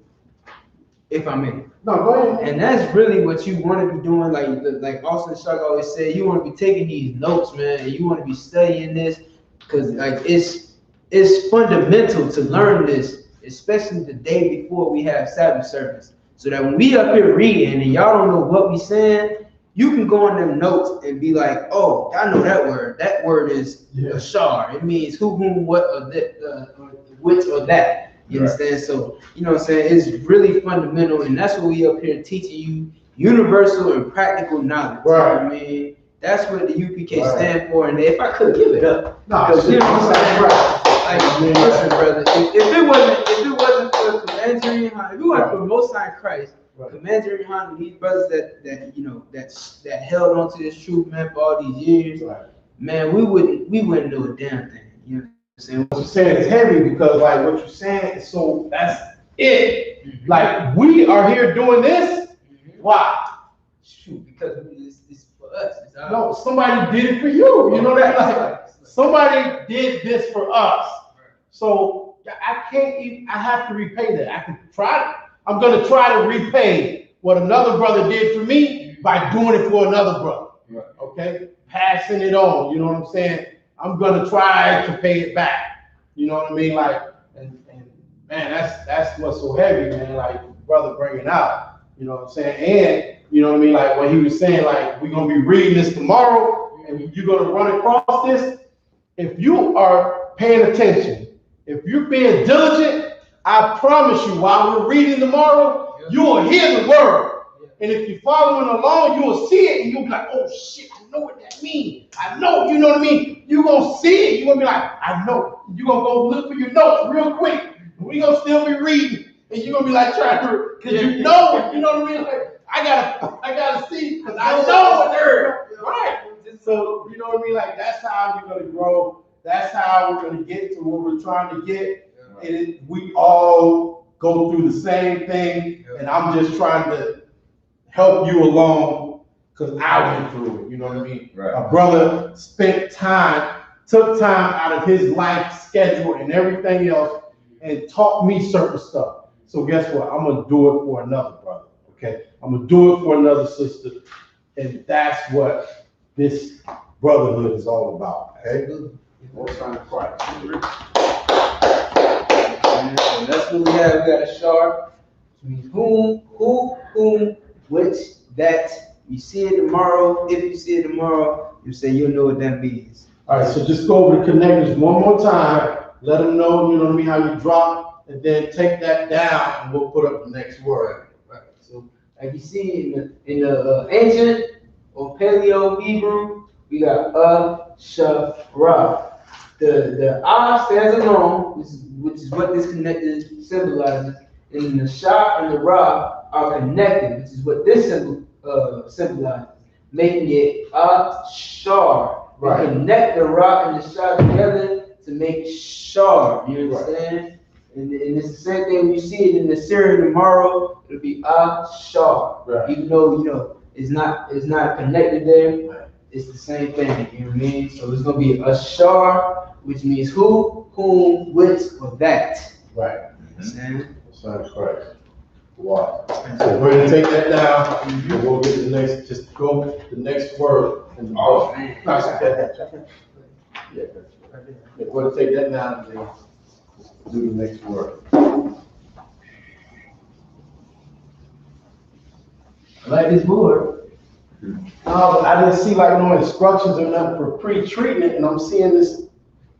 if I may. No, go ahead. And that's really what you want to be doing. Like Austin Shark always said, you want to be taking these notes, man, and you want to be studying this, because like it's fundamental to learn this, especially the day before we have Sabbath service, so that when we up here reading and y'all don't know what we saying, you can go on them notes and be like, oh, I know that word. That word is a shar. It means who, whom, what, or which, or that. You understand? So, you know what I'm saying? It's really fundamental, and that's what we up here teaching you, universal and practical knowledge. Right. You know what I mean? That's what the UPK stand for, and if I could give it up, No, because you know what I'm saying? Like, listen, brother, if it wasn't for Commander Yohana, if it wasn't for Most High Christ, Commander Yohana, these brothers that you know that held on to this truth, man, for all these years, man, we wouldn't know a damn thing. You know what I'm saying? What you're saying is heavy, because like what you're saying is, so that's it. Mm-hmm. Like we are here doing this. Mm-hmm. Why? Shoot, because it's for us. It's no, somebody did it for you. You know that? Like, somebody did this for us. So I can't even, I have to repay that. I can try. I'm gonna try to repay what another brother did for me by doing it for another brother. Right. Okay? Passing it on. You know what I'm saying? I'm gonna try to pay it back. You know what I mean? Like, and man, that's what's so heavy, man. Like, brother bringing out. You know what I'm saying? And you know what I mean? Like when he was saying, like, we're gonna be reading this tomorrow, and you're gonna run across this. If you are paying attention, if you're being diligent, I promise you, while we're reading tomorrow, you will hear the word. And if you're following along, you will see it, and you'll be like, oh shit, I know what that means. I know, you know what I mean? You're gonna see it, you're gonna be like, I know. You're gonna go look for your notes real quick. We're gonna still be reading, and you're gonna be like trying to, because you know it, you know what I mean? Like, I gotta see, because I know what they're right. So, you know what I mean? Like, that's how we're gonna grow. That's how we're gonna get to what we're trying to get. And we all go through the same thing, and I'm just trying to help you along because I went through it. You know what I mean? Right. A brother spent time, took time out of his life schedule and everything else, and taught me certain stuff. So guess what? I'm gonna do it for another brother. Okay, I'm gonna do it for another sister, and that's what this brotherhood is all about. Okay. Most time Christ. So that's what we have. We got a shar, which means whom, which, that. You see it tomorrow. If you see it tomorrow, you say you'll know what that means. All right, so just go over the connectors one more time. Let them know, you know what I mean, how you drop, and then take that down, and we'll put up the next word. Right. So, like you see in the ancient or Paleo Hebrew, we got shara. The stands alone, which is what this connector symbolizes, and the sha and the ra are connected, which is what this symbolizes, making it shar. Right. Connect the ra and the sha together to make shar. You understand? Right. And it's the same thing when you see it in the Syrian tomorrow. It'll be shar. Right. Even though it's not connected there. It's the same thing. You know what I mean? So it's gonna be a shar, which means who, whom, which, or that. Right. Understand? Sounds correct. Wow. So we're gonna take that down, and we'll get the next. Just go the next word. And man. Yeah, we're gonna take that down and then do the next word. I like this board. No, I didn't see like no instructions or nothing for pre-treatment, and I'm seeing this,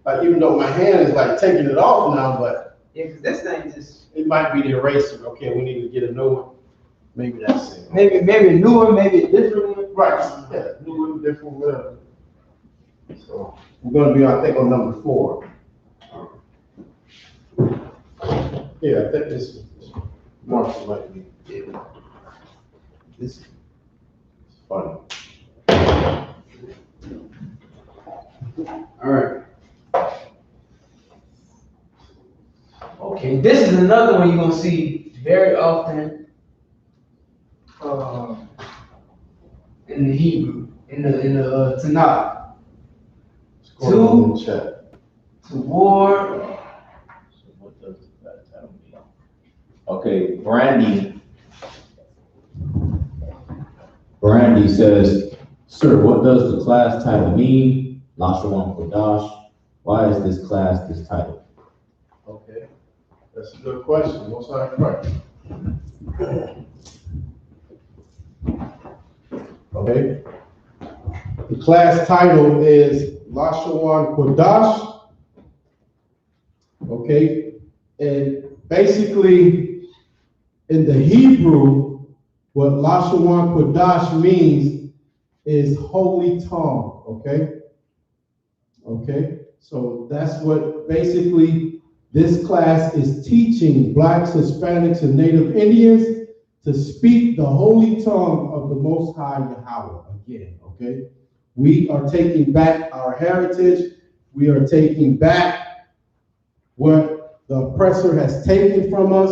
like even though my hand is like taking it off now, but Yeah, because this thing just It might be the eraser. Okay, we need to get a new one. Maybe that's it. maybe a new one, maybe a different one. Right, yeah, new one, different, whatever. So, we're gonna be, I think, on number 4. Yeah, I think this Marshall might be, yeah. This is funny. All right. Okay, this is another one you're gonna see very often in the Hebrew, in the Tanakh. To war. So what does that title mean? Okay, Brandy says, sir, what does the class title mean? Lashawan Qadash. Why is this class this title? Okay, that's a good question. What's our question? Okay. The class title is Lashawan Qadash. Okay, and basically in the Hebrew, what Lashawan Qadash means is holy tongue. Okay. Okay, so that's what basically this class is teaching Blacks, Hispanics, and Native Indians to speak the holy tongue of the Most High Yahweh again, okay? We are taking back our heritage. We are taking back what the oppressor has taken from us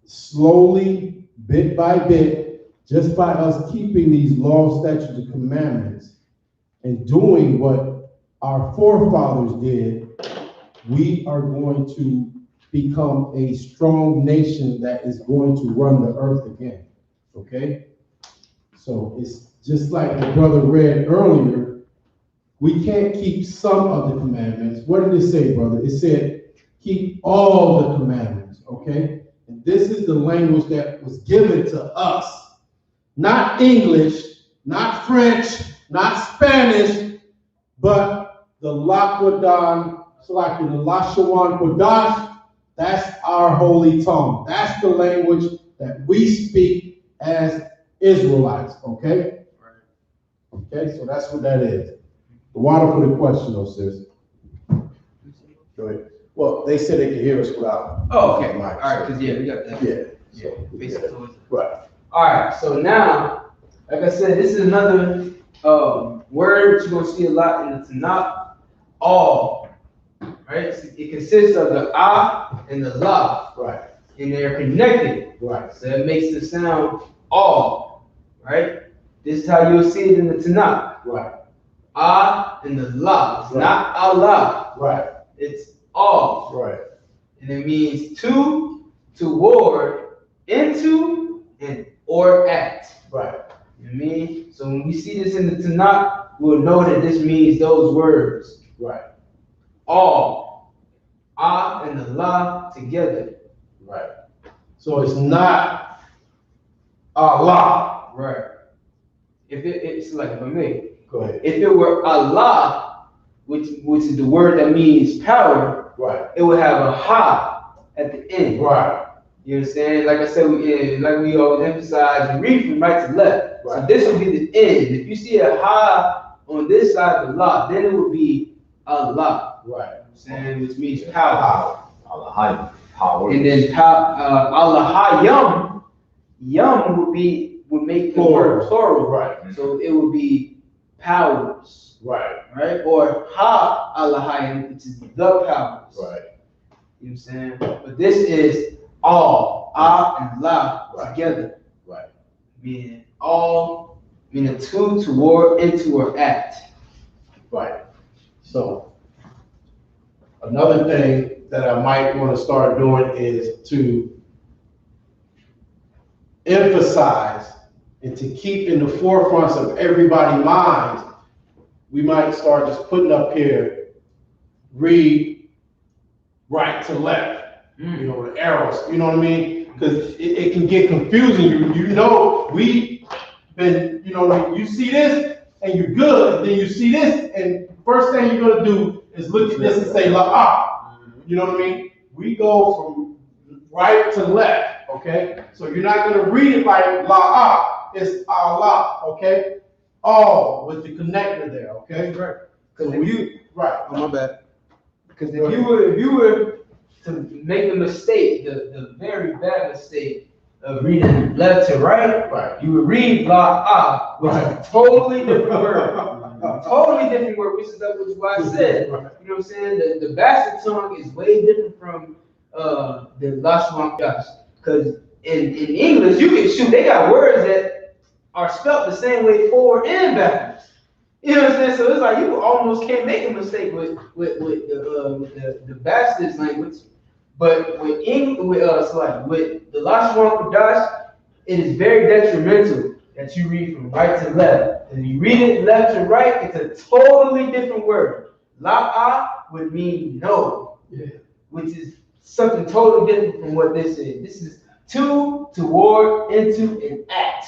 slowly, bit by bit, just by us keeping these laws, statutes, and commandments and doing what our forefathers did. We are going to become a strong nation that is going to run the earth again, okay? So it's just like the brother read earlier, we can't keep some of the commandments. What did it say, brother? It said, keep all the commandments, okay? And this is the language that was given to us, not English, not French, not Spanish, but the Lakwadan, the Lashawan Qadash, that's our holy tongue. That's the language that we speak as Israelites, okay? Okay, so that's what that is. The water for the question, though, sis. Go ahead. Well, they said they could hear us without. Oh, okay. All right, because we got that. Yeah. Right. All right, so now, like I said, this is another word you're going to see a lot in the Tanakh. All, right? It consists of the ah and the la, right? And they're connected, right? So that makes the sound all, right? This is how you'll see it in the Tanakh, right? Ah and the la, it's right. Not Allah, right? It's all, right? And it means to, toward, into, and or at, right? You know what I mean? So when we see this in the Tanakh, we'll know that this means those words. Right. All. Ah and the la together. Right. So it's not Allah. Right. It's like for me. Go ahead. If it were Allah, which is the word that means power, right, it would have a ha at the end. Right. You understand? Like I said, like we always emphasize, we read from right to left. Right. So this would be the end. If you see a ha on this side of the la, then it would be Allah. Right. Which means power. Allah, power. And then Allah, yum would make the word plural. Right. So it would be powers. Right. Right? Or ha Allah, which is the powers. Right. You know what I'm saying? But this is all, ah and la together. Right. Meaning all, meaning to, toward, into, or at. Right. So another thing that I might want to start doing is to emphasize and to keep in the forefronts of everybody's minds. We might start just putting up here, read right to left. You know, the arrows, you know what I mean? Because it can get confusing. You know, we been, you know, you see this and you're good, then you see this, and first thing you're gonna do is look at this and say la. You know what I mean? we go from right to left, okay? So you're not gonna read it like la, it's Allah, okay? All with the connector there, okay? Right. So Because if you, right. oh my bad. Because if you were to make a mistake, the very bad mistake of reading left to right, Right. you would read la, which is a totally different word. Totally different word, which is what I said. You know what I'm saying? The bastard tongue is way different from the Lashawan Qadash. Because in English, you can shoot, they got words that are spelled the same way forward and backwards. You know what I'm saying? So it's like you almost can't make a mistake with the bastards language. But with the Lashawan Qadash, it is very detrimental that you read from right to left. If you read it left to right, it's a totally different word. La'a would mean no, which is something totally different from what this is. This is to, toward, into, and at.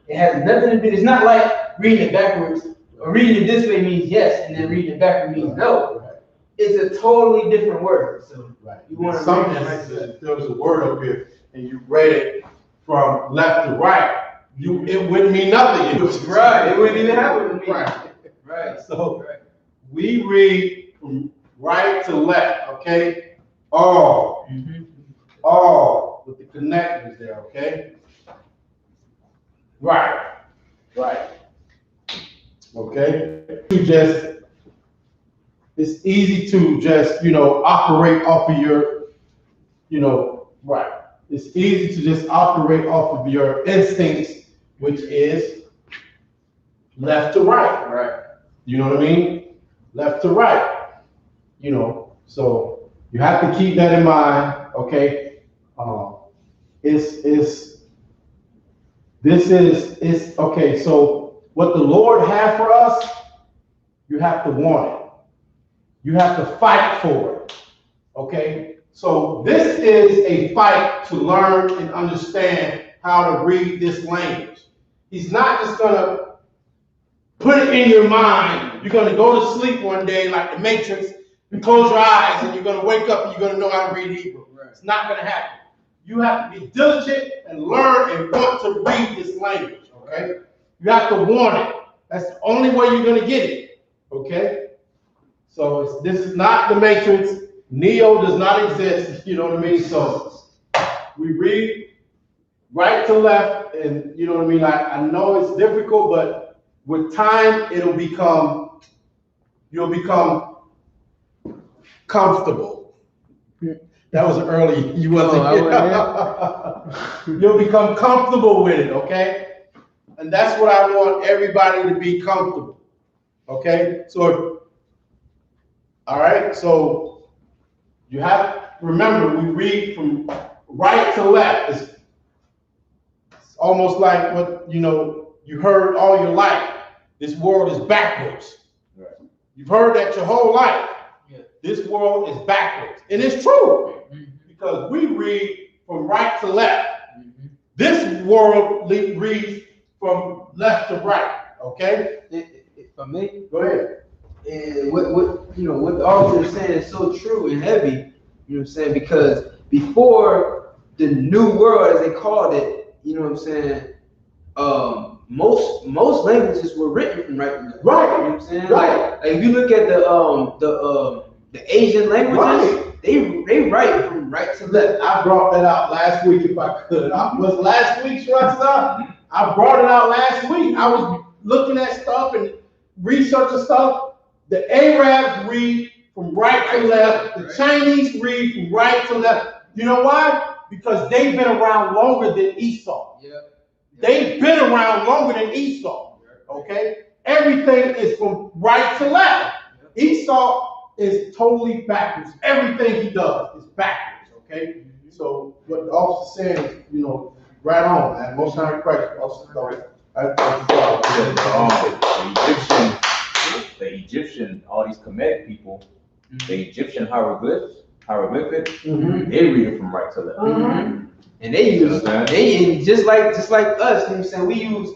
It has nothing to do. It's not like reading it backwards, or reading it this way means yes, and then reading it backwards means no. It's a totally different word. So you want to something like that. There was a word up here, and you read it from left to right. It wouldn't mean nothing. It wouldn't even happen to me. Right. So we read from right to left, okay? All. All with the connectors there, okay? Right. Okay? It's easy to just, operate off of your, right. It's easy to just operate off of your instincts, which is left to right. Right. You know what I mean? Left to right. So you have to keep that in mind, okay? Okay, so what the Lord had for us, you have to want it. You have to fight for it, okay? So this is a fight to learn and understand how to read this language. He's not just gonna put it in your mind. You're gonna go to sleep one day like the Matrix, and close your eyes, and you're gonna wake up and you're gonna know how to read Hebrew. It's not gonna happen. You have to be diligent and learn and want to read this language, okay? You have to want it. That's the only way you're gonna get it, okay? So this is not the Matrix. Neo does not exist, you know what I mean? So we read right to left, and you know what I mean? I know it's difficult, but with time, you'll become comfortable. That was early. You wasn't here. You'll become comfortable with it, okay? And that's what I want everybody to be comfortable. Okay? So, all right, so you have to remember, we read from right to left. It's almost like what you heard all your life. This world is backwards. Right. You've heard that your whole life. Yeah. This world is backwards. And it's true. Because we read from right to left. This world reads from left to right. Okay? If I may, go ahead. And what the author is saying is so true and heavy, you know what I'm saying? Because before the new world, as they called it, you know what I'm saying, most languages were written from right to left. Right. You know what I'm saying? Right. Like if you look at the Asian languages, they write from right to left. I brought that out last week if I could. Was last week's stuff? I brought it out last week. I was looking at stuff and researching stuff. The Arabs read from right to left. The Chinese read from right to left. You know why? Because they've been around longer than Esau. Yeah. They've been around longer than Esau. Okay? Everything is from right to left. Esau is totally backwards. Everything he does is backwards. Okay? So what the officer saying is, right on, man. Most time Christ, officer. The Egyptian, all these Kemetic people, the Egyptian hieroglyphics, they read it from right to left. And they use just like us, you know what I'm saying? We use,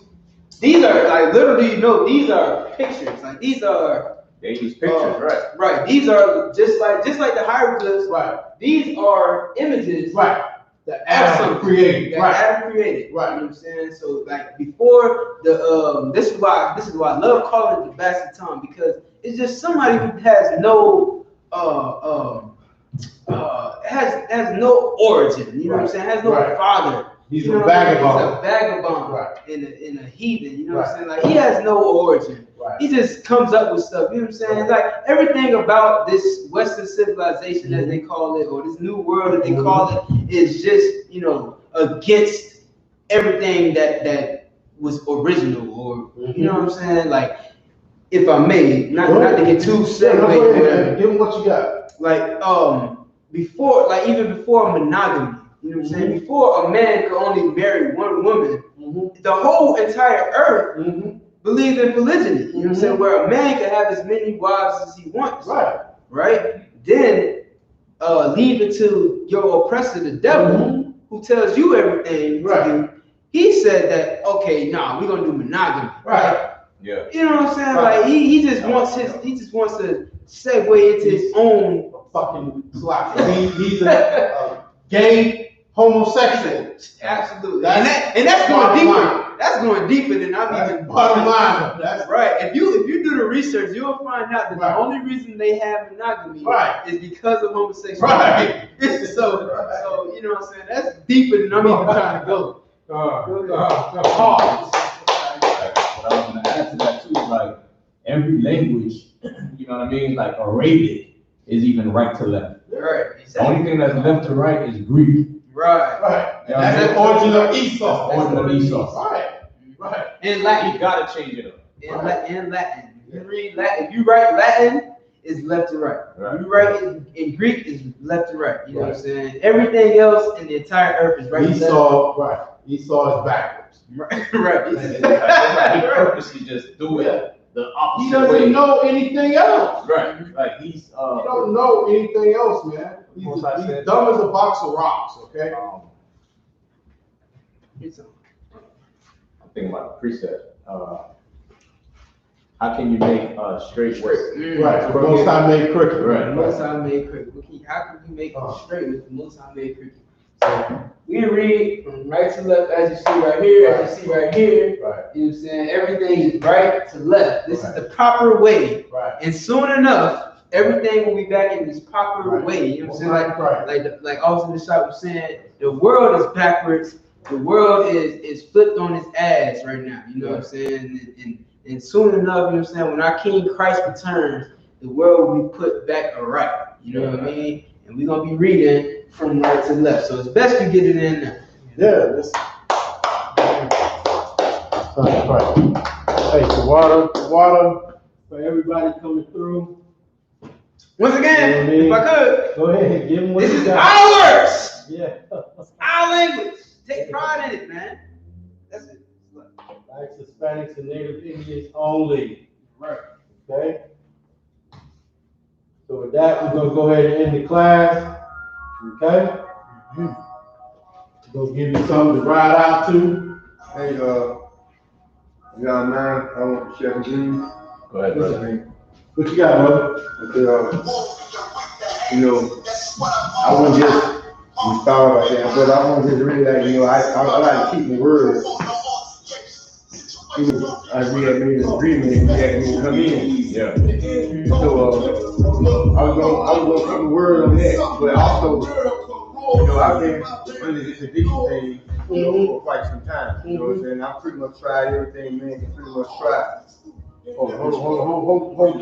these are like literally, these are pictures. Like these are They use pictures, right? Right. These are just like the hieroglyphs. Right. These are images. Right. That Adam created. That Right. Adam created. Right. You know what I'm saying? So like before the this is why I love calling it the bastard tongue, because it's just somebody who has no has no origin. You know what I'm saying? Has no father. He's you know a vagabond. He's a vagabond. Right. In a heathen. You know what I'm saying? Like he has no origin. Right. He just comes up with stuff. You know what I'm saying? Like everything about this Western civilization, as they call it, or this new world that they call it, is just, you know, against everything that was original, or you know what I'm saying? Like, if I may, not to get too segued, give them what you got. Like before, like even before monogamy, you know what I'm saying? Before a man could only marry one woman, the whole entire earth believed in polygyny. You know what I'm saying? Where a man could have as many wives as he wants. Right. Right? Then leave it to your oppressor, the devil, who tells you everything to do. He said that, okay, nah, we're gonna do monogamy. Right. Yeah. You know what I'm saying? Like he just wants to segue into his own fucking slot. He's a gay homosexual. Absolutely. And that's going deeper. That's going deeper than I'm even. Bottom line. That's right. If you do the research, you'll find out that the only reason they have monogamy is because of homosexuality. Right. So you know what I'm saying? That's deeper than I'm even trying to go. What I was gonna add to that too is like every language, you know what I mean? Like Arabic is even right to left. Right. Exactly. The only thing that's left to right is Greek. Right. Right. You know, that's the origin of Esau. Origin of Esau. Right. Right. And Latin. You gotta change it up. And Latin. You read Latin. If you write Latin, it's left to right. If you write in Greek, it's left to right. You know what I'm saying? Everything else in the entire earth is right to left. Esau is backwards. Right. He purposely just do it the opposite He doesn't know anything else. Right. Like he's he don't know anything else, man. He's dumb as a box of rocks, okay? I'm thinking about the precept. How can you make straight work? Right. The Most High made crooked. Right. The Most High made crooked. How can we make it straight with the Most High made crooked? So we read from right to left, as you see right here, as you see right here. Right. You know what I'm saying? Everything is right to left. This is the proper way. Right. And soon enough, everything will be back in this proper way. You know what I'm saying? Like Austin the Shop was saying, the world is backwards. The world is flipped on its ass right now. You know what I'm saying? And soon enough, you know what I'm saying, when our King Christ returns, the world will be put back aright. You know what I mean? And we're gonna be reading from right to left. So it's best you get it in now. Yeah, this. Right. Hey, the water for everybody coming through. Once again, you know if I could, go ahead, give them what this you is got. ours. Yeah. Our language. Take pride in it, man. That's it. Blacks, Hispanics, and Native Indians only. Right. Okay. So with that, we're gonna go ahead and end the class. Okay. We're gonna give you something to ride out to. Hey, y'all mind? I want to share Jean. Go ahead, brother. What you got, brother? You know, I wouldn't just start like that, but I want to just really like, you know, I like to keep my word. As we had made an agreement, we had me to come in. Yeah. So I was gonna keep my word on that, but also, you know, I've been under this addiction thing, you know, for quite some time. You know what I'm saying? I pretty much tried everything, man. Can pretty much try. Hold the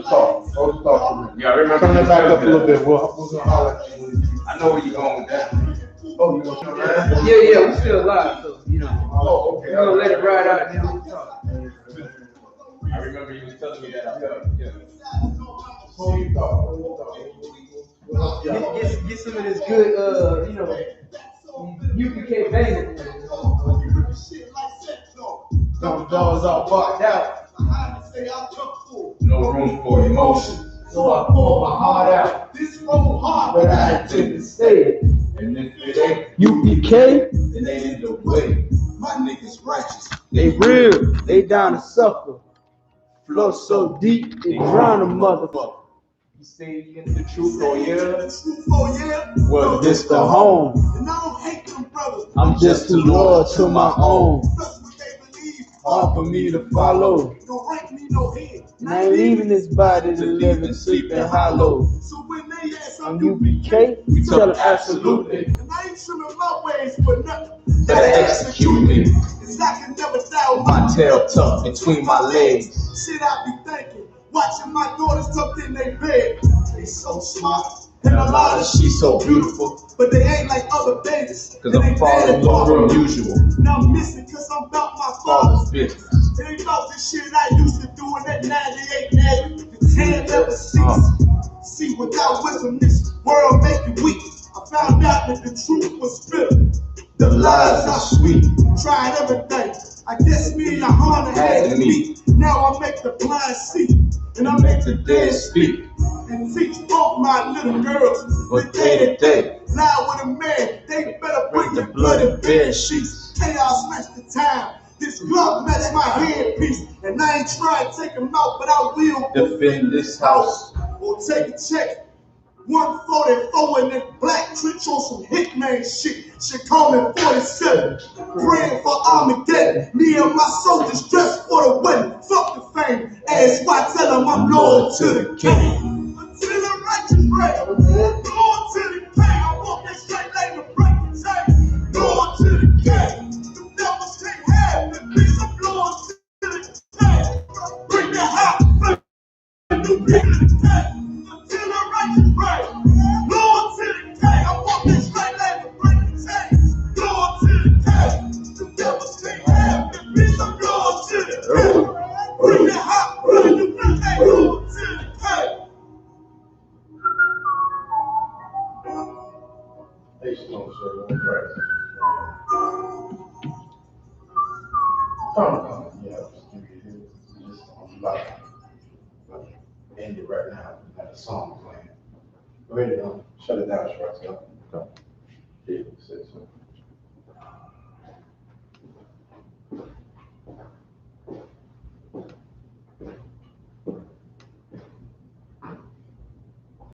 thought. Hold the thought for me. Yeah, I remember. Turn it back up a little bit. We're gonna holler at you. I know where you're going with that. Oh, you gonna come around? Yeah, we still alive, so you know. Oh, okay. We're gonna let it ride out and then we'll talk. I remember you was telling me that. Yeah. Hold your thought. Get some of this good, you know, U.P.K. banging. Some dogs all barked out. No room for emotion. So I pull my heart out. But I intend to stay. And if it ain't U.P.K. it ain't in the way. My niggas righteous. They real. They down to suffer. Flow so deep, it drown a motherfucker. You seeking the truth, oh yeah? Oh yeah. Well, This the home. And I don't hate them brothers. I'm just too loyal to my own. Trust what they believe. Hard for me to follow. No rank me, no head. And I ain't leaving this body to live and sleep in hollow. So when they ask I'm U.P.K, we tell them absolutely. and I ain't trimming my ways for nothing. Better execute me. Cause I can never die with My tail tucked between my legs. Shit I be thinking. Watching my daughters tucked in their bed. They so smart. And a lot of She's so beautiful. but they ain't like other babies. Cause I'm following more from usual. Now I'm missing cause I'm about my Father's father's business. It ain't about the shit I used to do in that 98 Navy. The 10 never cease. See, without wisdom, this world make you weak. I found out that the truth was bitter. The lies are sweet. Tried everything. I guess me and Yohanna had to meet. Now I make the blind see. And I make the dead speak. And teach both my little girls But day to day, lie with a man, they better bring the blood and bed sheets. Chaos match the time. This glove match my headpiece. And I ain't trying to take him out, but I will defend this house. or take a check. 144 in that black trench on some hitman shit. She call me 47. Praying for Armageddon. Me and my soldiers dressed for the wedding. Fuck the fame. Ask why tell them I'm loyal to the king. Until the righteous pray. Loyal to the king. I walk that straight lane to break the chain. Loyal to the king. The devils can't have the peace. I'm loyal to the king. Bring the hot flame. New people to the king. Until the righteous pray. Loyal to the king. I walk that straight lane to break the chain. Loyal to the king. The devils can't have the peace. I'm loyal to the king. Bring the hot flame. New people to the king. Hey, Stone Circle, right? Come, yeah, just give me this. Just about to end it right now. We got a song playing. Go ahead and shut it down, Shorty. Go. Yeah, say so.